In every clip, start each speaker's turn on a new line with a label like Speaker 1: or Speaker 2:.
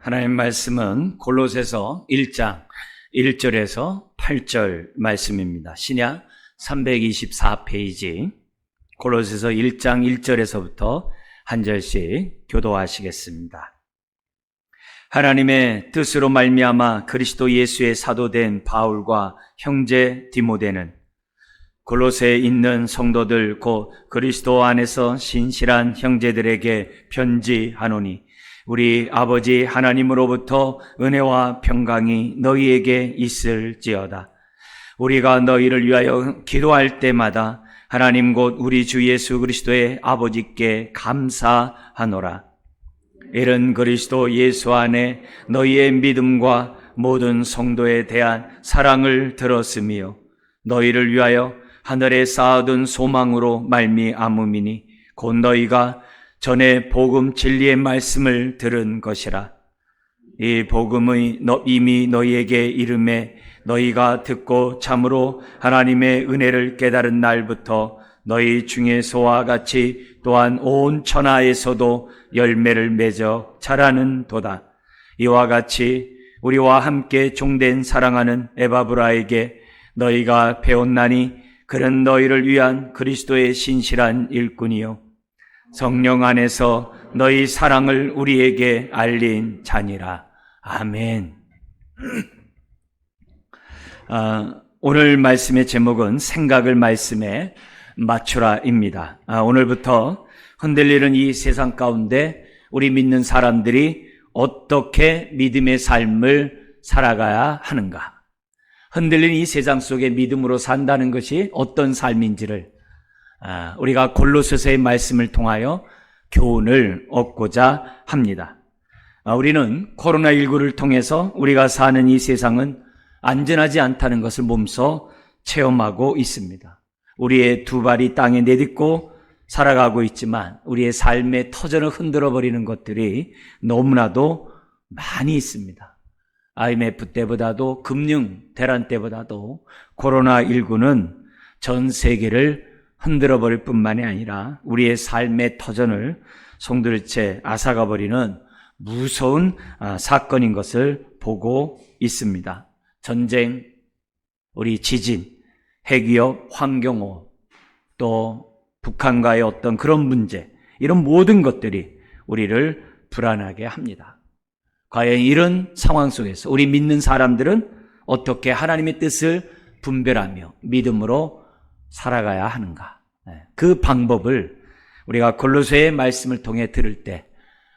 Speaker 1: 하나님 말씀은 골로새서 1장 1절에서 8절 말씀입니다. 신약 324페이지 골로새서 1장 1절에서부터 한 절씩 교도하시겠습니다. 하나님의 뜻으로 말미암아 그리스도 예수의 사도된 바울과 형제 디모데는 골로새에 있는 성도들 곧 그리스도 안에서 신실한 형제들에게 편지하노니 우리 아버지 하나님으로부터 은혜와 평강이 너희에게 있을지어다. 우리가 너희를 위하여 기도할 때마다 하나님 곧 우리 주 예수 그리스도의 아버지께 감사하노라. 이는 그리스도 예수 안에 너희의 믿음과 모든 성도에 대한 사랑을 들었으며 너희를 위하여 하늘에 쌓아둔 소망으로 말미암음이니 곧 너희가 전에 복음 진리의 말씀을 들은 것이라. 이 복음의 이미 너희에게 이름에 너희가 듣고 참으로 하나님의 은혜를 깨달은 날부터 너희 중에서와 같이 또한 온 천하에서도 열매를 맺어 자라는 도다. 이와 같이 우리와 함께 종된 사랑하는 에바브라에게 너희가 배웠나니 그는 너희를 위한 그리스도의 신실한 일꾼이요 성령 안에서 너희 사랑을 우리에게 알린 자니라. 아멘. 오늘 말씀의 제목은 생각을 말씀에 맞추라입니다. 오늘부터 흔들리는 이 세상 가운데 우리 믿는 사람들이 어떻게 믿음의 삶을 살아가야 하는가? 흔들리는 이 세상 속에 믿음으로 산다는 것이 어떤 삶인지를 우리가 골로새서의 말씀을 통하여 교훈을 얻고자 합니다. 우리는 코로나19를 통해서 우리가 사는 이 세상은 안전하지 않다는 것을 몸소 체험하고 있습니다. 우리의 두 발이 땅에 내딛고 살아가고 있지만 우리의 삶의 터전을 흔들어버리는 것들이 너무나도 많이 있습니다. IMF 때보다도 금융 대란 때보다도 코로나19는 전 세계를 흔들어버릴 뿐만이 아니라 우리의 삶의 터전을 송두리째 앗아가버리는 무서운 사건인 것을 보고 있습니다. 전쟁, 우리 지진, 핵위협, 환경오염, 또 북한과의 어떤 그런 문제, 이런 모든 것들이 우리를 불안하게 합니다. 과연 이런 상황 속에서 우리 믿는 사람들은 어떻게 하나님의 뜻을 분별하며 믿음으로 살아가야 하는가? 그 방법을 우리가 골로새의 말씀을 통해 들을 때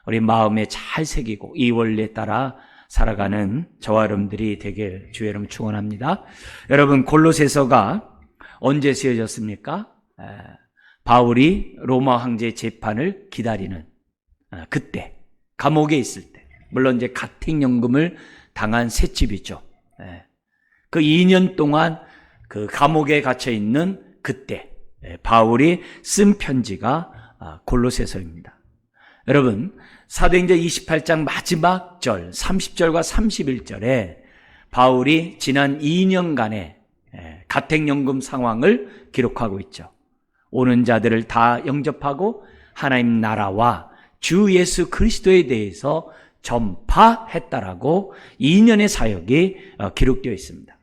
Speaker 1: 우리 마음에 잘 새기고 이 원리에 따라 살아가는 저와 여러분들이 되길 주의 이름 축원합니다. 여러분, 골로새서가 언제 쓰여졌습니까? 바울이 로마 황제의 재판을 기다리는 그때, 감옥에 있을 때, 물론 이제 가택연금을 당한 셋집이죠. 그 2년 동안 그 감옥에 갇혀 있는 그때 바울이 쓴 편지가 골로새서입니다. 여러분, 사도행전 28장 마지막 절 30절과 31절에 바울이 지난 2년간의 가택연금 상황을 기록하고 있죠. 오는 자들을 다 영접하고 하나님 나라와 주 예수 그리스도에 대해서 전파했다라고 2년의 사역이 기록되어 있습니다.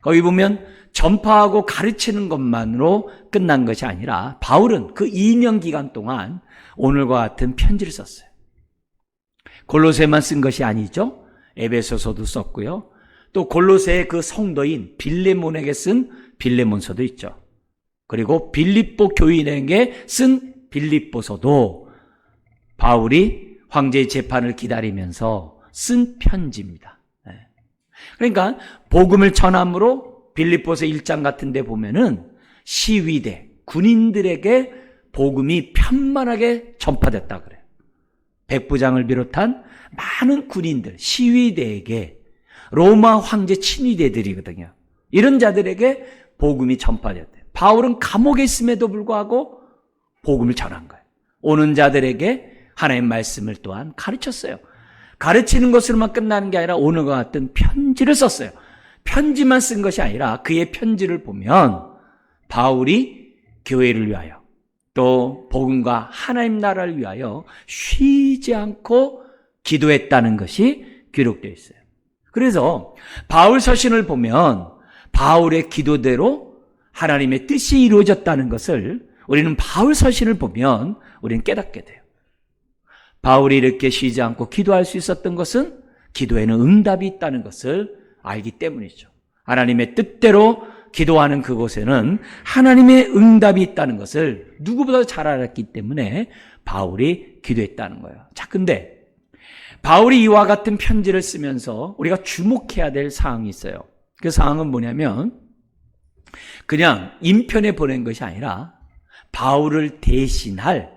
Speaker 1: 거기 보면 전파하고 가르치는 것만으로 끝난 것이 아니라 바울은 그 2년 기간 동안 오늘과 같은 편지를 썼어요. 골로새만 쓴 것이 아니죠. 에베소서도 썼고요. 또 골로새의 그 성도인 빌레몬에게 쓴 빌레몬서도 있죠. 그리고 빌립보 교인에게 쓴 빌립보서도 바울이 황제의 재판을 기다리면서 쓴 편지입니다. 그러니까 복음을 전함으로 빌립보서 1장 같은 데 보면은 시위대, 군인들에게 복음이 편만하게 전파됐다 그래요. 백부장을 비롯한 많은 군인들, 시위대에게 로마 황제 친위대들이거든요. 이런 자들에게 복음이 전파됐대요. 바울은 감옥에 있음에도 불구하고 복음을 전한 거예요. 오는 자들에게 하나님의 말씀을 또한 가르쳤어요. 가르치는 것으로만 끝나는 게 아니라 오늘과 같은 편지를 썼어요. 편지만 쓴 것이 아니라 그의 편지를 보면 바울이 교회를 위하여 또 복음과 하나님 나라를 위하여 쉬지 않고 기도했다는 것이 기록되어 있어요. 그래서 바울 서신을 보면 바울의 기도대로 하나님의 뜻이 이루어졌다는 것을 우리는 바울 서신을 보면 우리는 깨닫게 돼요. 바울이 이렇게 쉬지 않고 기도할 수 있었던 것은 기도에는 응답이 있다는 것을 알기 때문이죠. 하나님의 뜻대로 기도하는 그곳에는 하나님의 응답이 있다는 것을 누구보다 잘 알았기 때문에 바울이 기도했다는 거예요. 자, 근데 바울이 이와 같은 편지를 쓰면서 우리가 주목해야 될 사항이 있어요. 그 사항은 뭐냐면 그냥 인편에 보낸 것이 아니라 바울을 대신할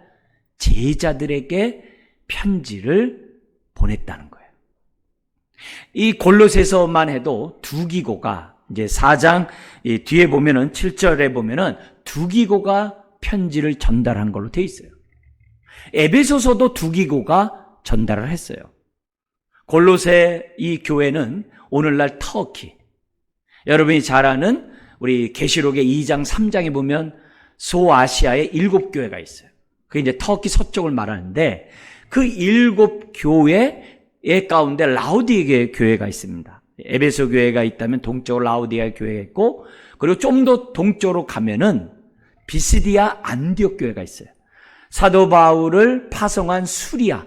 Speaker 1: 제자들에게 편지를 보냈다는 거예요. 이 골로새서만 해도 두기고가 이제 4장 뒤에 보면은 7절에 보면은 두기고가 편지를 전달한 걸로 돼 있어요. 에베소서도 두기고가 전달을 했어요. 골로새 이 교회는 오늘날 터키, 여러분이 잘 아는 우리 계시록의 2장 3장에 보면 소아시아에 7교회가 있어요. 그게 이제 터키 서쪽을 말하는데 그 7교회의 가운데 라우디게 교회가 있습니다. 에베소 교회가 있다면 동쪽으로 라우디게 교회가 있고, 그리고 좀 더 동쪽으로 가면은 비시디아 안디옥 교회가 있어요. 사도 바울을 파송한 수리아,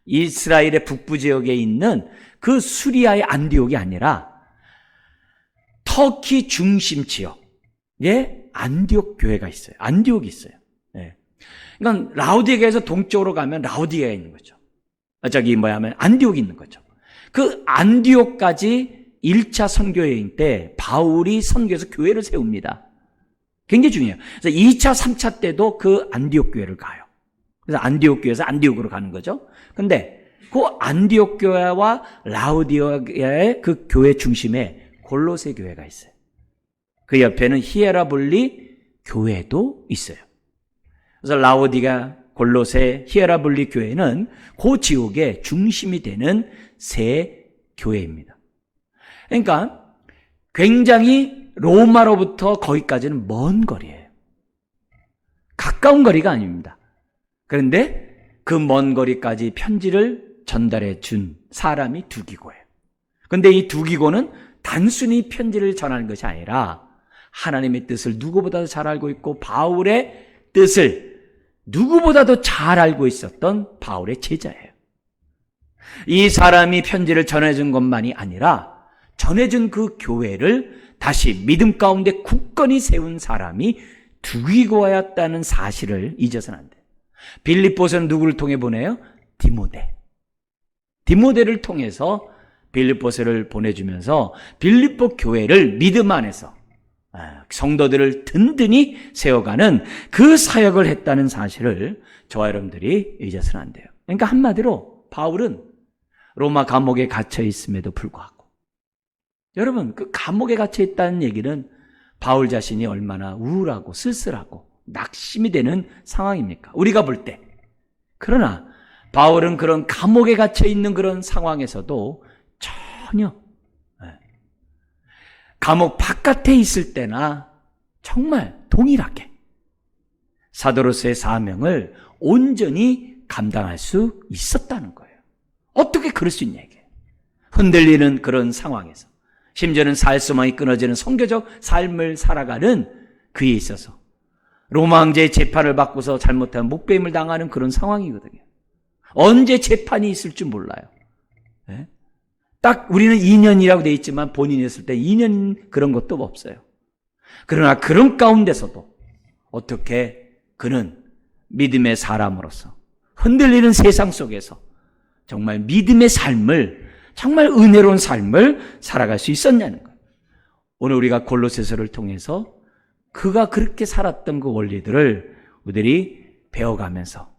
Speaker 1: 이스라엘의 북부 지역에 있는 그 수리아의 안디옥이 아니라 터키 중심 지역에 안디옥 교회가 있어요. 안디옥이 있어요. 네. 그러니까 라우디게에서 동쪽으로 가면 라우디게가 있는 거죠. 안디옥이 있는 거죠. 그 안디옥까지 1차 선교여행 때 바울이 선교에서 교회를 세웁니다. 굉장히 중요해요. 그래서 2차, 3차 때도 그 안디옥 교회를 가요. 그래서 안디옥 교회에서 안디옥으로 가는 거죠. 근데 그 안디옥 교회와 라우디게의 그 교회 중심에 골로새 교회가 있어요. 그 옆에는 히에라볼리 교회도 있어요. 그래서 라우디가, 골로새, 히에라볼리 교회는 그 지역의 중심이 되는 세 교회입니다. 그러니까 굉장히 로마로부터 거기까지는 먼 거리예요. 가까운 거리가 아닙니다. 그런데 그 먼 거리까지 편지를 전달해 준 사람이 두기고예요. 그런데 이 두기고는 단순히 편지를 전하는 것이 아니라 하나님의 뜻을 누구보다도 잘 알고 있고 바울의 뜻을 누구보다도 잘 알고 있었던 바울의 제자예요. 이 사람이 편지를 전해준 것만이 아니라 전해준 그 교회를 다시 믿음 가운데 굳건히 세운 사람이 두기고였다는 사실을 잊어서는 안 돼요. 빌립보서는 누구를 통해 보내요? 디모데를 통해서 빌립보서를 보내주면서 빌립보 교회를 믿음 안에서 성도들을 든든히 세워가는 그 사역을 했다는 사실을 저와 여러분들이 잊어서는 안 돼요. 그러니까 한마디로 바울은 로마 감옥에 갇혀 있음에도 불구하고, 여러분 그 감옥에 갇혀 있다는 얘기는 바울 자신이 얼마나 우울하고 쓸쓸하고 낙심이 되는 상황입니까? 우리가 볼 때. 그러나 바울은 그런 감옥에 갇혀 있는 그런 상황에서도 전혀 감옥 바깥에 있을 때나 정말 동일하게 사도로서의 사명을 온전히 감당할 수 있었다는 거예요. 어떻게 그럴 수 있냐 이게. 흔들리는 그런 상황에서, 심지어는 살수만이 끊어지는 선교적 삶을 살아가는 그에 있어서 로마 황제의 재판을 받고서 잘못하면 목배임을 당하는 그런 상황이거든요. 언제 재판이 있을 줄 몰라요. 네? 딱 우리는 2년이라고 돼 있지만 본인이 했을 때 2년 그런 것도 없어요. 그러나 그런 가운데서도 어떻게 그는 믿음의 사람으로서 흔들리는 세상 속에서 정말 믿음의 삶을, 정말 은혜로운 삶을 살아갈 수 있었냐는 거예요. 오늘 우리가 골로새서를 통해서 그가 그렇게 살았던 그 원리들을 우리들이 배워가면서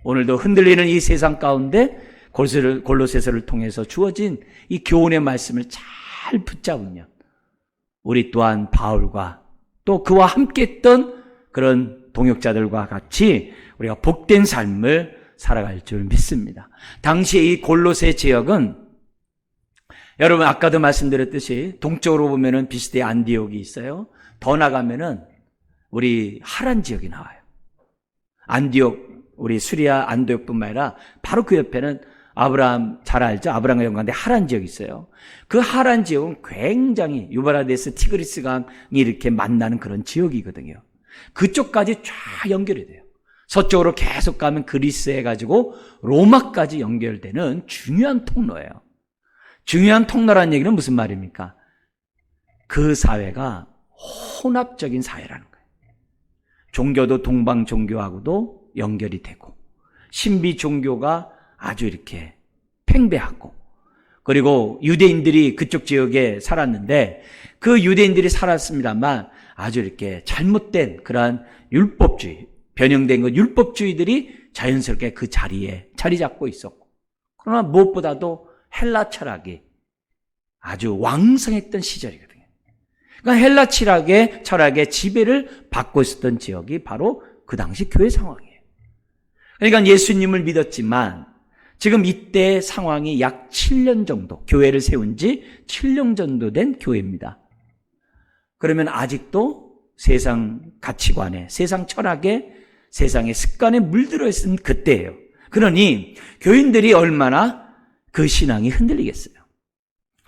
Speaker 1: 오늘도 흔들리는 이 세상 가운데 골로새서를 통해서 주어진 이 교훈의 말씀을 잘 붙잡으면 우리 또한 바울과 또 그와 함께했던 그런 동역자들과 같이 우리가 복된 삶을 살아갈 줄 믿습니다. 당시에 이 골로새 지역은 여러분 아까도 말씀드렸듯이 동쪽으로 보면은 비시디아 안디옥이 있어요. 더 나가면은 우리 하란 지역이 나와요. 안디옥, 우리 수리아 안디옥뿐만 아니라 바로 그 옆에는 아브라함 잘 알죠? 아브라함과 연관된 하란 지역이 있어요. 그 하란 지역은 굉장히 유브라데스 티그리스 강이 이렇게 만나는 그런 지역이거든요. 그쪽까지 쫙 연결이 돼요. 서쪽으로 계속 가면 그리스 해가지고 로마까지 연결되는 중요한 통로예요. 중요한 통로라는 얘기는 무슨 말입니까? 그 사회가 혼합적인 사회라는 거예요. 종교도 동방 종교하고도 연결이 되고, 신비 종교가 아주 이렇게 팽배하고, 그리고 유대인들이 그쪽 지역에 살았는데 그 유대인들이 살았습니다만 아주 이렇게 잘못된 그러한 율법주의, 변형된 그 율법주의들이 자연스럽게 그 자리에 자리 잡고 있었고, 그러나 무엇보다도 헬라 철학이 아주 왕성했던 시절이거든요. 그러니까 헬라 철학의 지배를 받고 있었던 지역이 바로 그 당시 교회 상황이에요. 그러니까 예수님을 믿었지만 지금 이때 상황이 약 7년 정도, 교회를 세운 지 7년 정도 된 교회입니다. 그러면 아직도 세상 가치관에, 세상 철학에, 세상의 습관에 물들어 있은 그때예요. 그러니 교인들이 얼마나 그 신앙이 흔들리겠어요.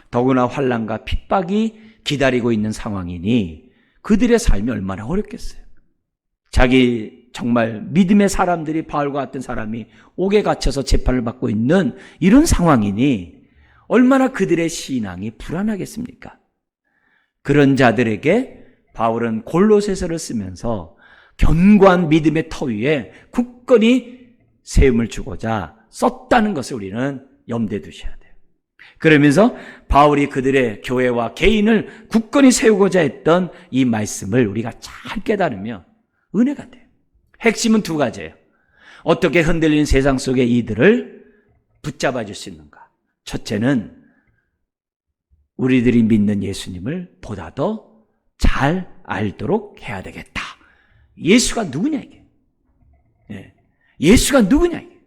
Speaker 1: 더구나 환난과 핍박이 기다리고 있는 상황이니 그들의 삶이 얼마나 어렵겠어요. 자기 정말 믿음의 사람들이, 바울과 같은 사람이 옥에 갇혀서 재판을 받고 있는 이런 상황이니 얼마나 그들의 신앙이 불안하겠습니까? 그런 자들에게 바울은 골로새서를 쓰면서 견고한 믿음의 터 위에 굳건히 세움을 주고자 썼다는 것을 우리는 염두에 두셔야 돼요. 그러면서 바울이 그들의 교회와 개인을 굳건히 세우고자 했던 이 말씀을 우리가 잘 깨달으면 은혜가 돼요. 핵심은 두 가지예요. 어떻게 흔들리는 세상 속에 이들을 붙잡아 줄 수 있는가? 첫째는 우리들이 믿는 예수님을 보다 더 잘 알도록 해야 되겠다. 예수가 누구냐 이게? 예수가 누구냐 이게?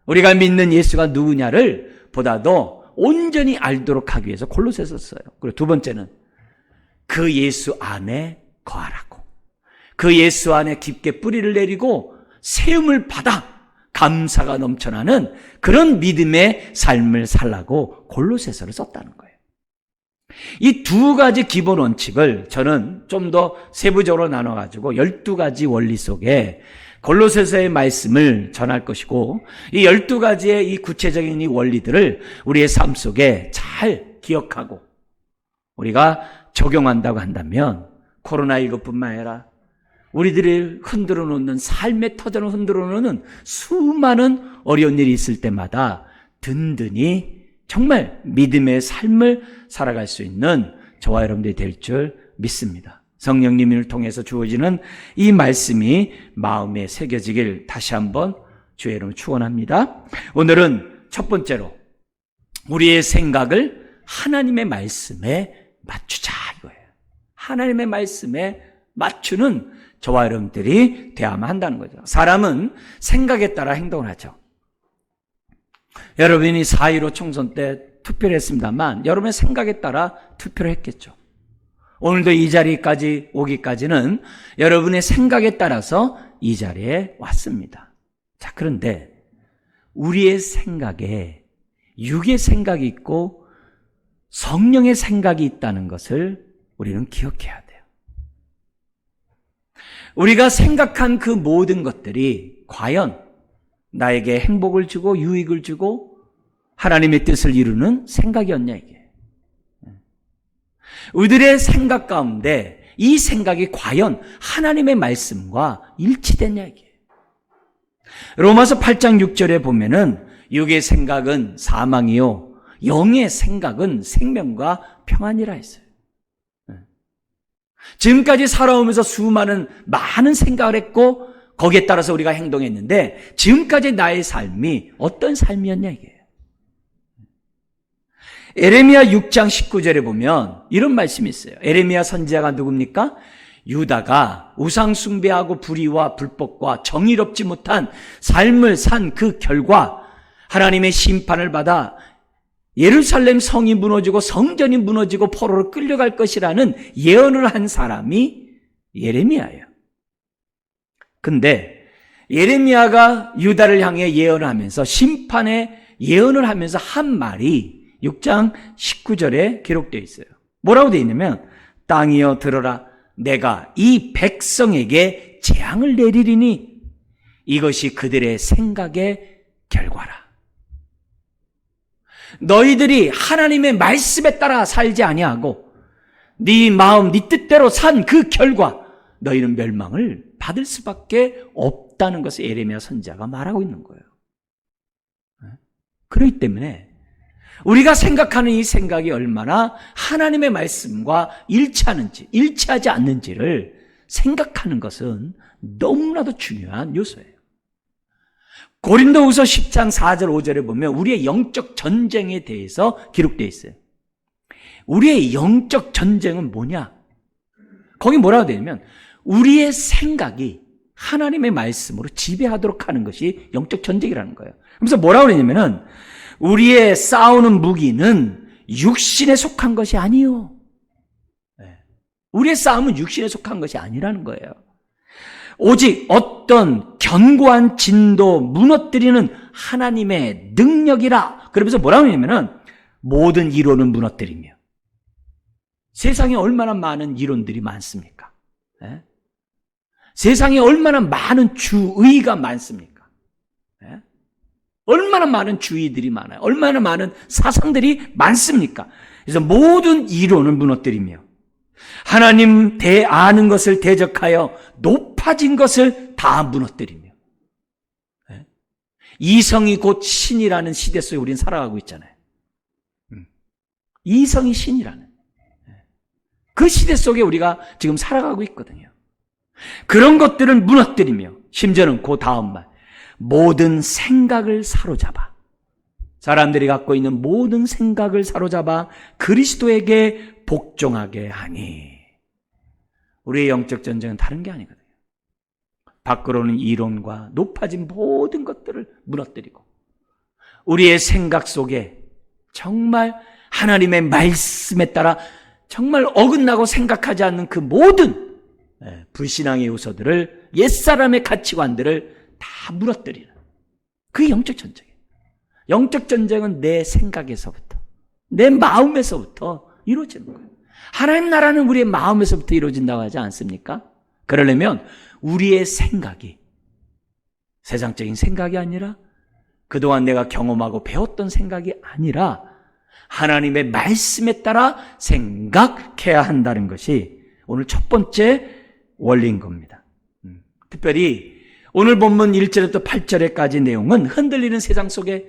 Speaker 1: 우리가 믿는 예수가 누구냐를 보다 더 온전히 알도록 하기 위해서 골로새서 써요. 그리고 두 번째는 그 예수 안에 거하라고. 그 예수 안에 깊게 뿌리를 내리고 세움을 받아 감사가 넘쳐나는 그런 믿음의 삶을 살라고 골로새서를 썼다는 거예요. 이 두 가지 기본 원칙을 저는 좀 더 세부적으로 나눠가지고 12가지 원리 속에 골로새서의 말씀을 전할 것이고, 이 12가지의 이 구체적인 이 원리들을 우리의 삶 속에 잘 기억하고 우리가 적용한다고 한다면 코로나19뿐만 아니라 우리들을 흔들어 놓는, 삶의 터전을 흔들어 놓는 수많은 어려운 일이 있을 때마다 든든히 정말 믿음의 삶을 살아갈 수 있는 저와 여러분들이 될 줄 믿습니다. 성령님을 통해서 주어지는 이 말씀이 마음에 새겨지길 다시 한번 주의 이름으로 축원합니다. 오늘은 첫 번째로 우리의 생각을 하나님의 말씀에 맞추자 이거예요. 하나님의 말씀에 맞추는 저와 여러분들이 되어야만 한다는 거죠. 사람은 생각에 따라 행동을 하죠. 여러분이 4.15 총선 때 투표를 했습니다만 여러분의 생각에 따라 투표를 했겠죠. 오늘도 이 자리까지 오기까지는 여러분의 생각에 따라서 이 자리에 왔습니다. 자, 그런데 우리의 생각에 육의 생각이 있고 성령의 생각이 있다는 것을 우리는 기억해야 돼요. 우리가 생각한 그 모든 것들이 과연 나에게 행복을 주고 유익을 주고 하나님의 뜻을 이루는 생각이었냐 이게. 우리들의 생각 가운데 이 생각이 과연 하나님의 말씀과 일치됐냐 이게. 로마서 8장 6절에 보면은 육의 생각은 사망이요 영의 생각은 생명과 평안이라 했어요. 지금까지 살아오면서 많은 생각을 했고 거기에 따라서 우리가 행동했는데 지금까지 나의 삶이 어떤 삶이었냐 이게. 에레미야 6장 19절에 보면 이런 말씀이 있어요. 에레미야 선지자가 누굽니까? 유다가 우상 숭배하고 불의와 불법과 정의롭지 못한 삶을 산 그 결과 하나님의 심판을 받아 예루살렘 성이 무너지고 성전이 무너지고 포로로 끌려갈 것이라는 예언을 한 사람이 예레미야예요. 근데 예레미야가 유다를 향해 예언을 하면서 심판의 예언을 하면서 한 말이 6장 19절에 기록되어 있어요. 뭐라고 되어 있냐면 땅이여 들어라, 내가 이 백성에게 재앙을 내리리니 이것이 그들의 생각의 결과라. 너희들이 하나님의 말씀에 따라 살지 아니하고 네 마음 네 뜻대로 산 그 결과 너희는 멸망을 받을 수밖에 없다는 것을 예레미야 선지자가 말하고 있는 거예요. 그렇기 때문에 우리가 생각하는 이 생각이 얼마나 하나님의 말씀과 일치하는지, 일치하지 않는지를 생각하는 것은 너무나도 중요한 요소예요. 고린도후서 10장 4절 5절에 보면 우리의 영적 전쟁에 대해서 기록되어 있어요. 우리의 영적 전쟁은 뭐냐? 거기 뭐라고 되냐면 우리의 생각이 하나님의 말씀으로 지배하도록 하는 것이 영적 전쟁이라는 거예요. 그래서 뭐라고 그러냐면은 우리의 싸우는 무기는 육신에 속한 것이 아니요. 우리의 싸움은 육신에 속한 것이 아니라는 거예요. 오직 어떤 견고한 진도 무너뜨리는 하나님의 능력이라. 그러면서 뭐라고 하냐면은 모든 이론은 무너뜨리며. 세상에 얼마나 많은 이론들이 많습니까? 세상에 얼마나 많은 주의가 많습니까? 얼마나 많은 주의들이 많아요. 얼마나 많은 사상들이 많습니까? 그래서 모든 이론을 무너뜨리며 하나님 아는 것을 대적하여 높아진 것을 다 무너뜨리며 이성이 곧 신이라는 시대 속에 우리는 살아가고 있잖아요. 이성이 신이라는 그 시대 속에 우리가 지금 살아가고 있거든요. 그런 것들을 무너뜨리며 심지어는 그 다음 말 모든 생각을 사로잡아 사람들이 갖고 있는 모든 생각을 사로잡아 그리스도에게 복종하게 하니. 우리의 영적 전쟁은 다른 게 아니거든요. 밖으로는 이론과 높아진 모든 것들을 무너뜨리고 우리의 생각 속에 정말 하나님의 말씀에 따라 정말 어긋나고 생각하지 않는 그 모든 불신앙의 요소들을 옛사람의 가치관들을 다 무너뜨리는 그게 영적 전쟁이에요. 영적 전쟁은 내 생각에서부터 내 마음에서부터 이루어지는 거예요. 하나님 나라는 우리의 마음에서부터 이루어진다고 하지 않습니까? 그러려면 우리의 생각이 세상적인 생각이 아니라 그동안 내가 경험하고 배웠던 생각이 아니라 하나님의 말씀에 따라 생각해야 한다는 것이 오늘 첫 번째 원리인 겁니다. 특별히 오늘 본문 1절부터 8절에까지 내용은 흔들리는 세상 속에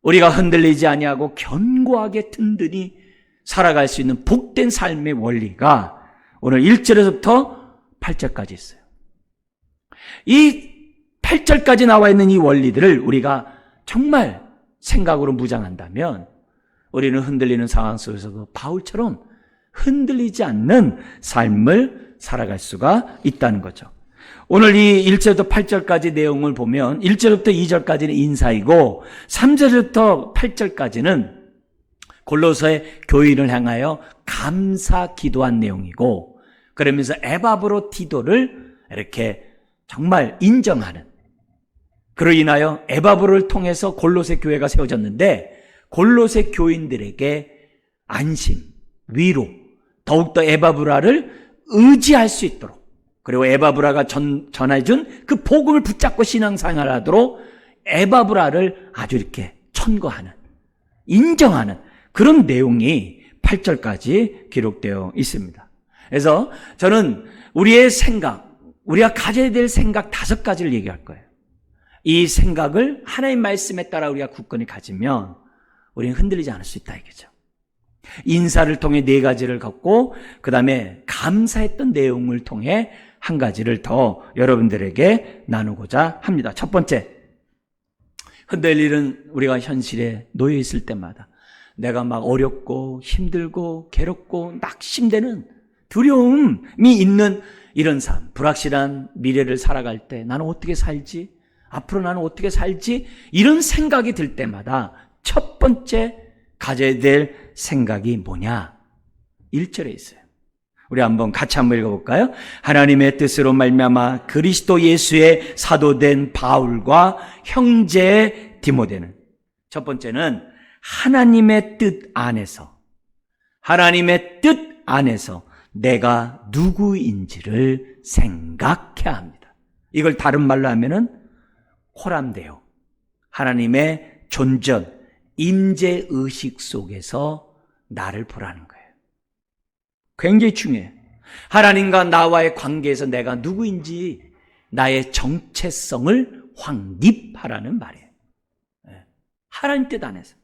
Speaker 1: 우리가 흔들리지 아니하고 견고하게 든든히 살아갈 수 있는 복된 삶의 원리가 오늘 1절에서부터 8절까지 있어요. 이 8절까지 나와 있는 이 원리들을 우리가 정말 생각으로 무장한다면 우리는 흔들리는 상황 속에서도 바울처럼 흔들리지 않는 삶을 살아갈 수가 있다는 거죠. 오늘 이 1절부터 8절까지 내용을 보면 1절부터 2절까지는 인사이고 3절부터 8절까지는 골로새의 교인을 향하여 감사 기도한 내용이고 그러면서 에바브로디도를 이렇게 정말 인정하는 그로 인하여 에바브로를 통해서 골로새 교회가 세워졌는데 골로새 교인들에게 안심, 위로 더욱더 에바브라를 의지할 수 있도록 그리고 에바브라가 전해준 그 복음을 붙잡고 신앙생활을 하도록 에바브라를 아주 이렇게 천거하는 인정하는 그런 내용이 8절까지 기록되어 있습니다. 그래서 저는 우리의 생각, 우리가 가져야 될 생각 5가지를 얘기할 거예요. 이 생각을 하나님 말씀에 따라 우리가 굳건히 가지면 우리는 흔들리지 않을 수 있다 이거죠. 인사를 통해 4가지를 갖고 그 다음에 감사했던 내용을 통해 1가지를 더 여러분들에게 나누고자 합니다. 첫 번째, 흔들리는 우리가 현실에 놓여 있을 때마다 내가 막 어렵고 힘들고 괴롭고 낙심되는 두려움이 있는 이런 삶, 불확실한 미래를 살아갈 때 나는 어떻게 살지? 앞으로 나는 어떻게 살지? 이런 생각이 들 때마다 첫 번째 가져야 될 생각이 뭐냐? 1절에 있어요. 우리 같이 한번 읽어볼까요? 하나님의 뜻으로 말미암아 그리스도 예수의 사도된 바울과 형제 디모데는 첫 번째는 하나님의 뜻 안에서, 하나님의 뜻 안에서 내가 누구인지를 생각해야 합니다. 이걸 다른 말로 하면은 호람데오, 하나님의 존전, 임재의식 속에서 나를 보라는 거예요. 굉장히 중요해요. 하나님과 나와의 관계에서 내가 누구인지 나의 정체성을 확립하라는 말이에요. 하나님 뜻 안에서.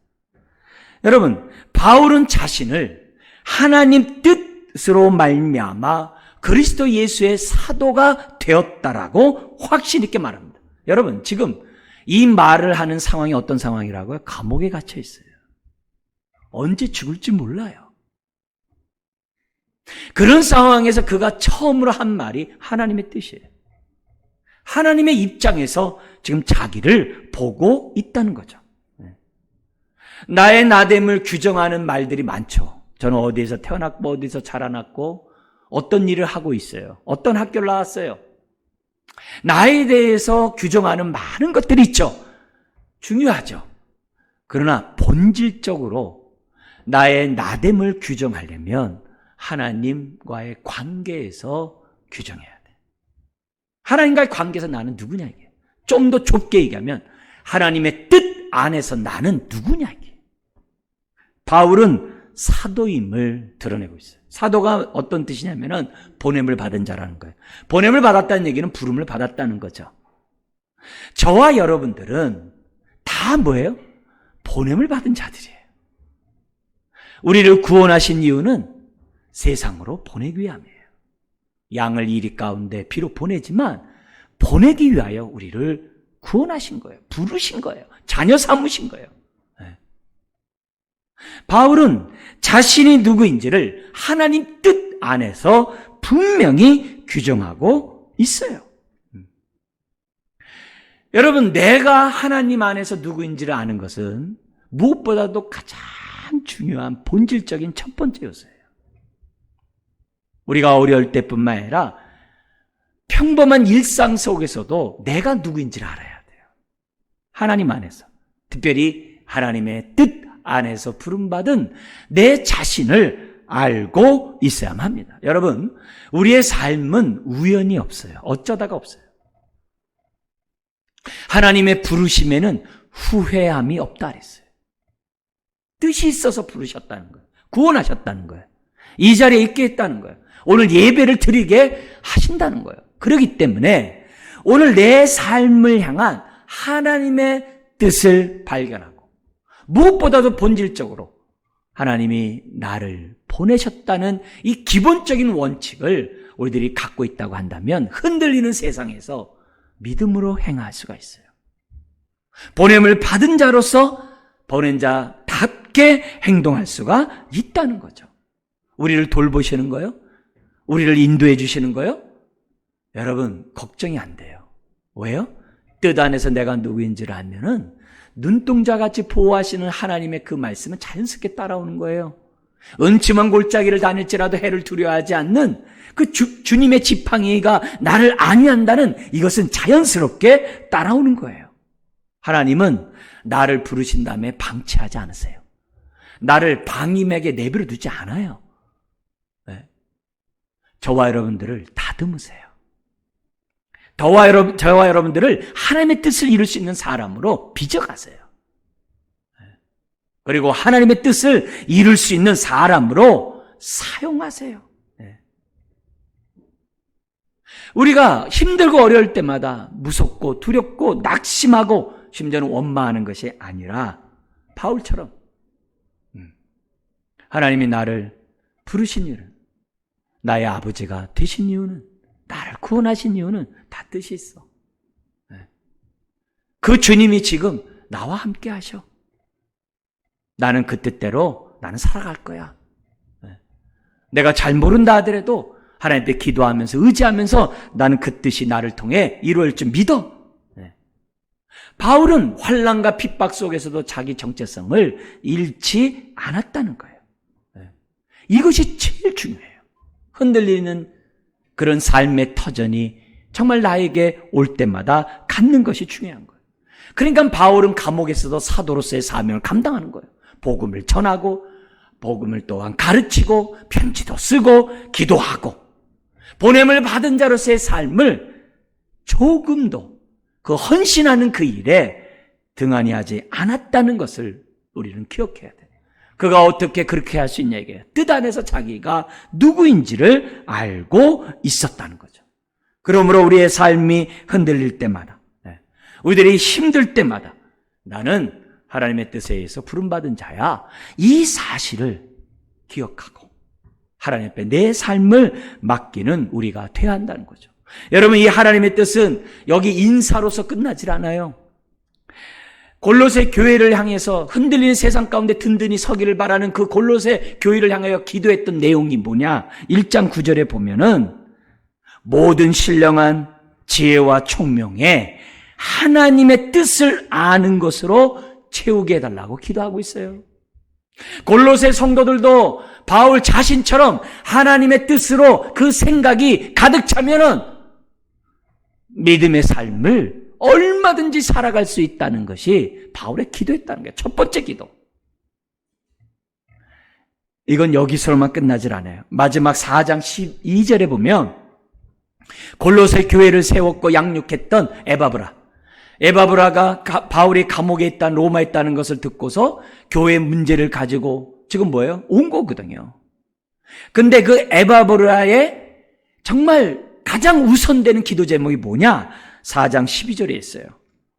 Speaker 1: 여러분, 바울은 자신을 하나님 뜻으로 말미암아 그리스도 예수의 사도가 되었다라고 확신 있게 말합니다. 여러분, 지금 이 말을 하는 상황이 어떤 상황이라고요? 감옥에 갇혀 있어요. 언제 죽을지 몰라요. 그런 상황에서 그가 처음으로 한 말이 하나님의 뜻이에요. 하나님의 입장에서 지금 자기를 보고 있다는 거죠. 나의 나됨을 규정하는 말들이 많죠. 저는 어디에서 태어났고 어디서 자라났고 어떤 일을 하고 있어요. 어떤 학교를 나왔어요. 나에 대해서 규정하는 많은 것들이 있죠. 중요하죠. 그러나 본질적으로 나의 나됨을 규정하려면 하나님과의 관계에서 규정해야 돼. 하나님과의 관계에서 나는 누구냐 이게. 좀 더 좁게 얘기하면 하나님의 뜻 안에서 나는 누구냐 이게. 바울은 사도임을 드러내고 있어요. 사도가 어떤 뜻이냐면은 보냄을 받은 자라는 거예요. 보냄을 받았다는 얘기는 부름을 받았다는 거죠. 저와 여러분들은 다 뭐예요? 보냄을 받은 자들이에요. 우리를 구원하신 이유는 세상으로 보내기 위함이에요. 양을 이리 가운데 비록 보내지만 보내기 위하여 우리를 구원하신 거예요. 부르신 거예요. 자녀 삼으신 거예요. 바울은 자신이 누구인지를 하나님 뜻 안에서 분명히 규정하고 있어요. 여러분, 내가 하나님 안에서 누구인지를 아는 것은 무엇보다도 가장 중요한 본질적인 첫 번째 요소예요. 우리가 어려울 때뿐만 아니라 평범한 일상 속에서도 내가 누구인지를 알아야 돼요. 하나님 안에서, 특별히 하나님의 뜻 안에서 부름받은 내 자신을 알고 있어야만 합니다. 여러분, 우리의 삶은 우연이 없어요. 어쩌다가 없어요. 하나님의 부르심에는 후회함이 없다 그랬어요. 뜻이 있어서 부르셨다는 거예요. 구원하셨다는 거예요. 이 자리에 있게 했다는 거예요. 오늘 예배를 드리게 하신다는 거예요. 그렇기 때문에 오늘 내 삶을 향한 하나님의 뜻을 발견하고 무엇보다도 본질적으로 하나님이 나를 보내셨다는 이 기본적인 원칙을 우리들이 갖고 있다고 한다면 흔들리는 세상에서 믿음으로 행할 수가 있어요. 보냄을 받은 자로서 보낸 자답게 행동할 수가 있다는 거죠. 우리를 돌보시는 거요? 우리를 인도해 주시는 거요? 여러분, 걱정이 안 돼요. 왜요? 뜻 안에서 내가 누구인지를 알면은 눈동자같이 보호하시는 하나님의 그 말씀은 자연스럽게 따라오는 거예요. 은침한 골짜기를 다닐지라도 해를 두려워하지 않는 그 주님의 지팡이가 나를 안위한다는 이것은 자연스럽게 따라오는 거예요. 하나님은 나를 부르신 다음에 방치하지 않으세요. 나를 방임에게 내버려 두지 않아요. 네. 저와 여러분들을 다듬으세요. 저와 여러분들을 하나님의 뜻을 이룰 수 있는 사람으로 빚어가세요. 그리고 하나님의 뜻을 이룰 수 있는 사람으로 사용하세요. 우리가 힘들고 어려울 때마다 무섭고 두렵고 낙심하고 심지어는 원망하는 것이 아니라 바울처럼 하나님이 나를 부르신 이유는, 나의 아버지가 되신 이유는, 나를 구원하신 이유는 다 뜻이 있어. 그 주님이 지금 나와 함께 하셔. 나는 그 뜻대로 나는 살아갈 거야. 내가 잘 모른다 하더라도 하나님께 기도하면서 의지하면서 나는 그 뜻이 나를 통해 이루어질 줄 믿어. 바울은 환난과 핍박 속에서도 자기 정체성을 잃지 않았다는 거예요. 이것이 제일 중요해요. 흔들리는 그런 삶의 터전이 정말 나에게 올 때마다 갖는 것이 중요한 거예요. 그러니까 바울은 감옥에서도 사도로서의 사명을 감당하는 거예요. 복음을 전하고 복음을 또한 가르치고 편지도 쓰고 기도하고 보냄을 받은 자로서의 삶을 조금도 그 헌신하는 그 일에 등한히 하지 않았다는 것을 우리는 기억해야 돼요. 그가 어떻게 그렇게 할 수 있냐 이게 뜻 안에서 자기가 누구인지를 알고 있었다는 거죠. 그러므로 우리의 삶이 흔들릴 때마다 우리들이 힘들 때마다 나는 하나님의 뜻에 의해서 부름받은 자야. 이 사실을 기억하고 하나님 앞에 내 삶을 맡기는 우리가 되어야 한다는 거죠. 여러분, 이 하나님의 뜻은 여기 인사로서 끝나질 않아요. 골로새 교회를 향해서 흔들리는 세상 가운데 든든히 서기를 바라는 그 골로새 교회를 향하여 기도했던 내용이 뭐냐? 1장 9절에 보면은 모든 신령한 지혜와 총명에 하나님의 뜻을 아는 것으로 채우게 해달라고 기도하고 있어요. 골로새 성도들도 바울 자신처럼 하나님의 뜻으로 그 생각이 가득 차면은 믿음의 삶을 얼마든지 살아갈 수 있다는 것이 바울의 기도였다는 거예요. 첫 번째 기도. 이건 여기서만 끝나질 않아요. 마지막 4장 12절에 보면 골로새 교회를 세웠고 양육했던 에바브라가 바울이 감옥에 있다는 로마에 있다는 것을 듣고서 교회 문제를 가지고 지금 뭐예요? 온 거거든요. 근데 그 에바브라의 정말 가장 우선되는 기도 제목이 뭐냐? 4장 12절에 있어요.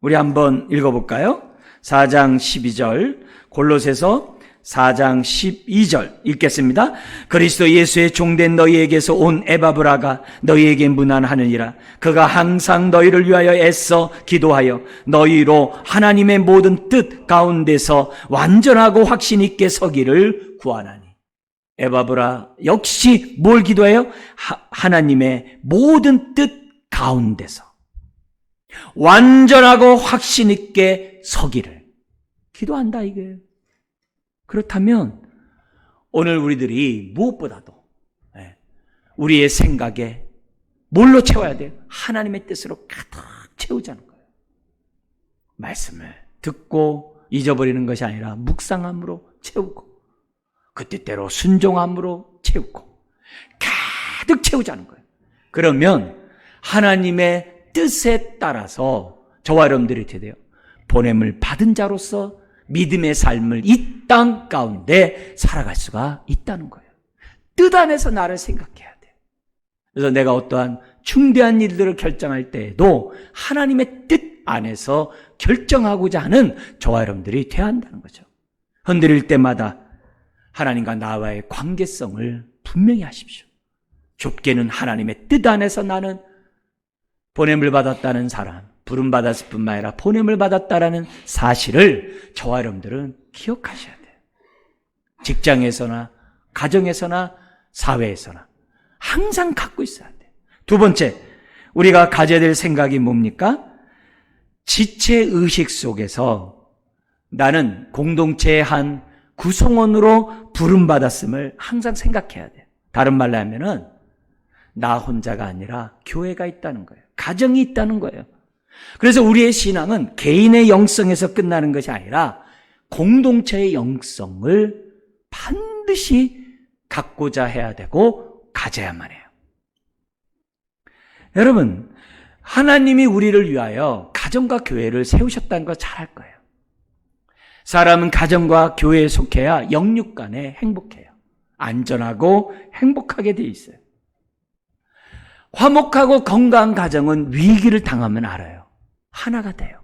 Speaker 1: 우리 한번 읽어볼까요? 4장 12절 골로새서 4장 12절 읽겠습니다. 그리스도 예수의 종된 너희에게서 온 에바브라가 너희에게 문안하느니라. 그가 항상 너희를 위하여 애써 기도하여 너희로 하나님의 모든 뜻 가운데서 완전하고 확신 있게 서기를 구하나니. 에바브라 역시 뭘 기도해요? 하나님의 모든 뜻 가운데서 완전하고 확신 있게 서기를 기도한다 이거예요. 그렇다면 오늘 우리들이 무엇보다도 우리의 생각에 뭘로 채워야 돼요? 하나님의 뜻으로 가득 채우자는 거예요. 말씀을 듣고 잊어버리는 것이 아니라 묵상함으로 채우고 그 뜻대로 순종함으로 채우고 가득 채우자는 거예요. 그러면 하나님의 뜻에 따라서 저와 여러분들이 어떻게 돼요? 보냄을 받은 자로서 믿음의 삶을 이 땅 가운데 살아갈 수가 있다는 거예요. 뜻 안에서 나를 생각해야 돼요. 그래서 내가 어떠한 중대한 일들을 결정할 때에도 하나님의 뜻 안에서 결정하고자 하는 저와 여러분들이 되어야 한다는 거죠. 흔들릴 때마다 하나님과 나와의 관계성을 분명히 하십시오. 좁게는 하나님의 뜻 안에서 나는 보냄을 받았다는 사람, 부름받았을 뿐만 아니라 보냄을 받았다라는 사실을 저와 여러분들은 기억하셔야 돼요. 직장에서나 가정에서나 사회에서나 항상 갖고 있어야 돼요. 두 번째, 우리가 가져야 될 생각이 뭡니까? 지체의식 속에서 나는 공동체의 한 구성원으로 부름받았음을 항상 생각해야 돼요. 다른 말로 하면은 나 혼자가 아니라 교회가 있다는 거예요. 가정이 있다는 거예요. 그래서 우리의 신앙은 개인의 영성에서 끝나는 것이 아니라 공동체의 영성을 반드시 갖고자 해야 되고 가져야만 해요. 여러분, 하나님이 우리를 위하여 가정과 교회를 세우셨다는 거 잘 알 거예요. 사람은 가정과 교회에 속해야 영육간에 행복해요. 안전하고 행복하게 돼 있어요. 화목하고 건강한 가정은 위기를 당하면 알아요. 하나가 돼요.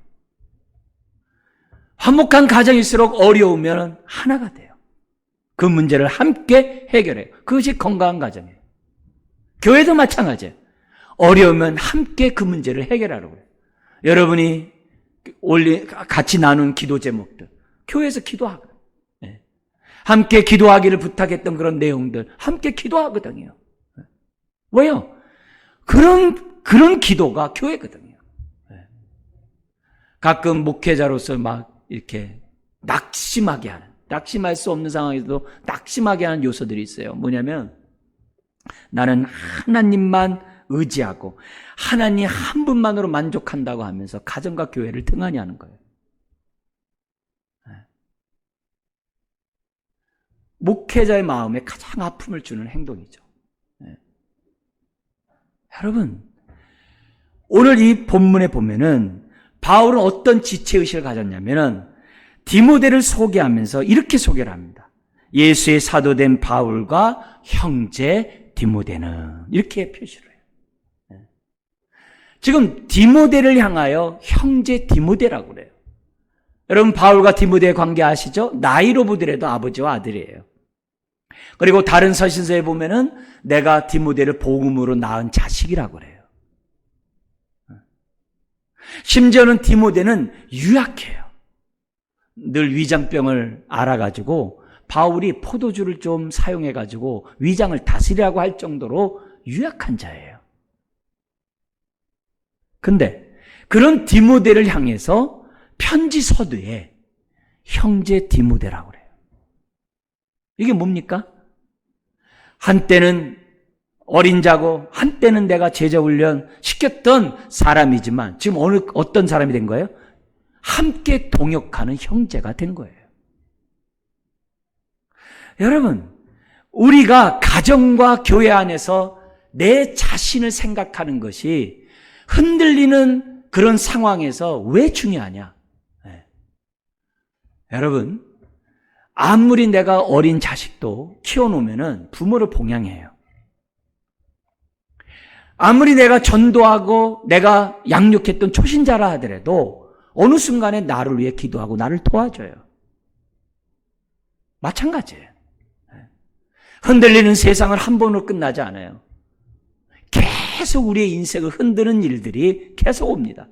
Speaker 1: 화목한 가정일수록 어려우면 하나가 돼요. 그 문제를 함께 해결해요. 그것이 건강한 가정이에요. 교회도 마찬가지예요. 어려우면 함께 그 문제를 해결하라고 해요. 여러분이 같이 나눈 기도 제목들, 교회에서 기도하거든요. 함께 기도하기를 부탁했던 그런 내용들, 함께 기도하거든요. 왜요? 그런 기도가 교회거든요. 가끔 목회자로서 막 이렇게 낙심하게 하는, 낙심할 수 없는 상황에서도 낙심하게 하는 요소들이 있어요. 뭐냐면 나는 하나님만 의지하고 하나님 한 분만으로 만족한다고 하면서 가정과 교회를 등한히 하는 거예요. 목회자의 마음에 가장 아픔을 주는 행동이죠. 여러분, 오늘 이 본문에 보면은 바울은 어떤 지체의식을 가졌냐면은 디모데를 소개하면서 이렇게 소개를 합니다. 예수의 사도된 바울과 형제 디모데는 이렇게 표시를 해요. 지금 디모데를 향하여 형제 디모데라고 그래요. 여러분, 바울과 디모데의 관계 아시죠? 나이로 보더라도 아버지와 아들이에요. 그리고 다른 서신서에 보면은 내가 디모데를 복음으로 낳은 자식이라고 그래요. 심지어는 디모데는 유약해요. 늘 위장병을 알아가지고 바울이 포도주를 좀 사용해가지고 위장을 다스리라고 할 정도로 유약한 자예요. 근데 그런 디모데를 향해서 편지 서두에 형제 디모데라고 그래요. 이게 뭡니까? 한때는 어린 자고 한때는 내가 제자 훈련 시켰던 사람이지만 지금 어떤 사람이 된 거예요? 함께 동역하는 형제가 된 거예요. 여러분, 우리가 가정과 교회 안에서 내 자신을 생각하는 것이 흔들리는 그런 상황에서 왜 중요하냐? 여러분, 아무리 내가 어린 자식도 키워놓으면 부모를 봉양해요. 아무리 내가 전도하고 내가 양육했던 초신자라 하더라도 어느 순간에 나를 위해 기도하고 나를 도와줘요. 마찬가지예요. 흔들리는 세상을 한 번으로 끝나지 않아요. 계속 우리의 인생을 흔드는 일들이 계속 옵니다.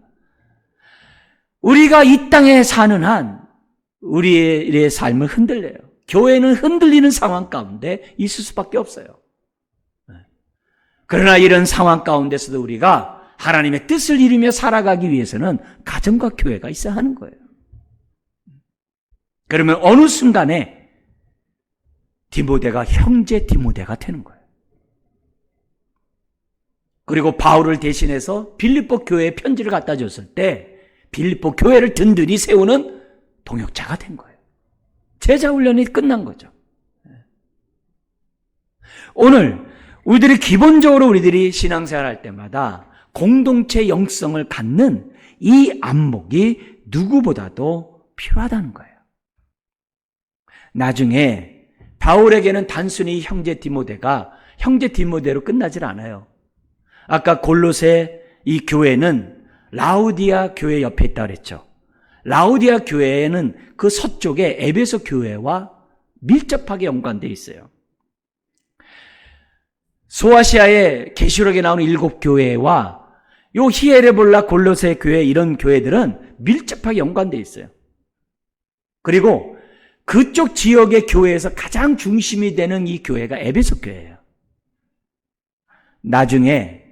Speaker 1: 우리가 이 땅에 사는 한 우리의 삶을 흔들려요. 교회는 흔들리는 상황 가운데 있을 수밖에 없어요. 그러나 이런 상황 가운데서도 우리가 하나님의 뜻을 이루며 살아가기 위해서는 가정과 교회가 있어야 하는 거예요. 그러면 어느 순간에 디모데가 형제 디모데가 되는 거예요. 그리고 바울을 대신해서 빌립보 교회에 편지를 갖다 줬을 때 빌립보 교회를 든든히 세우는 동역자가 된 거예요. 제자 훈련이 끝난 거죠. 오늘 우리들이 기본적으로 우리들이 신앙생활 할 때마다 공동체 영성을 갖는 이 안목이 누구보다도 필요하다는 거예요. 나중에 바울에게는 단순히 형제 디모데가 형제 디모데로 끝나질 않아요. 아까 골로새 이 교회는 라우디아 교회 옆에 있다고 그랬죠. 라우디아 교회는 그 서쪽에 에베소 교회와 밀접하게 연관되어 있어요. 소아시아의 계시록에 나오는 7교회와 요 히에레볼라 골로새 교회 이런 교회들은 밀접하게 연관되어 있어요. 그리고 그쪽 지역의 교회에서 가장 중심이 되는 이 교회가 에베소 교회예요. 나중에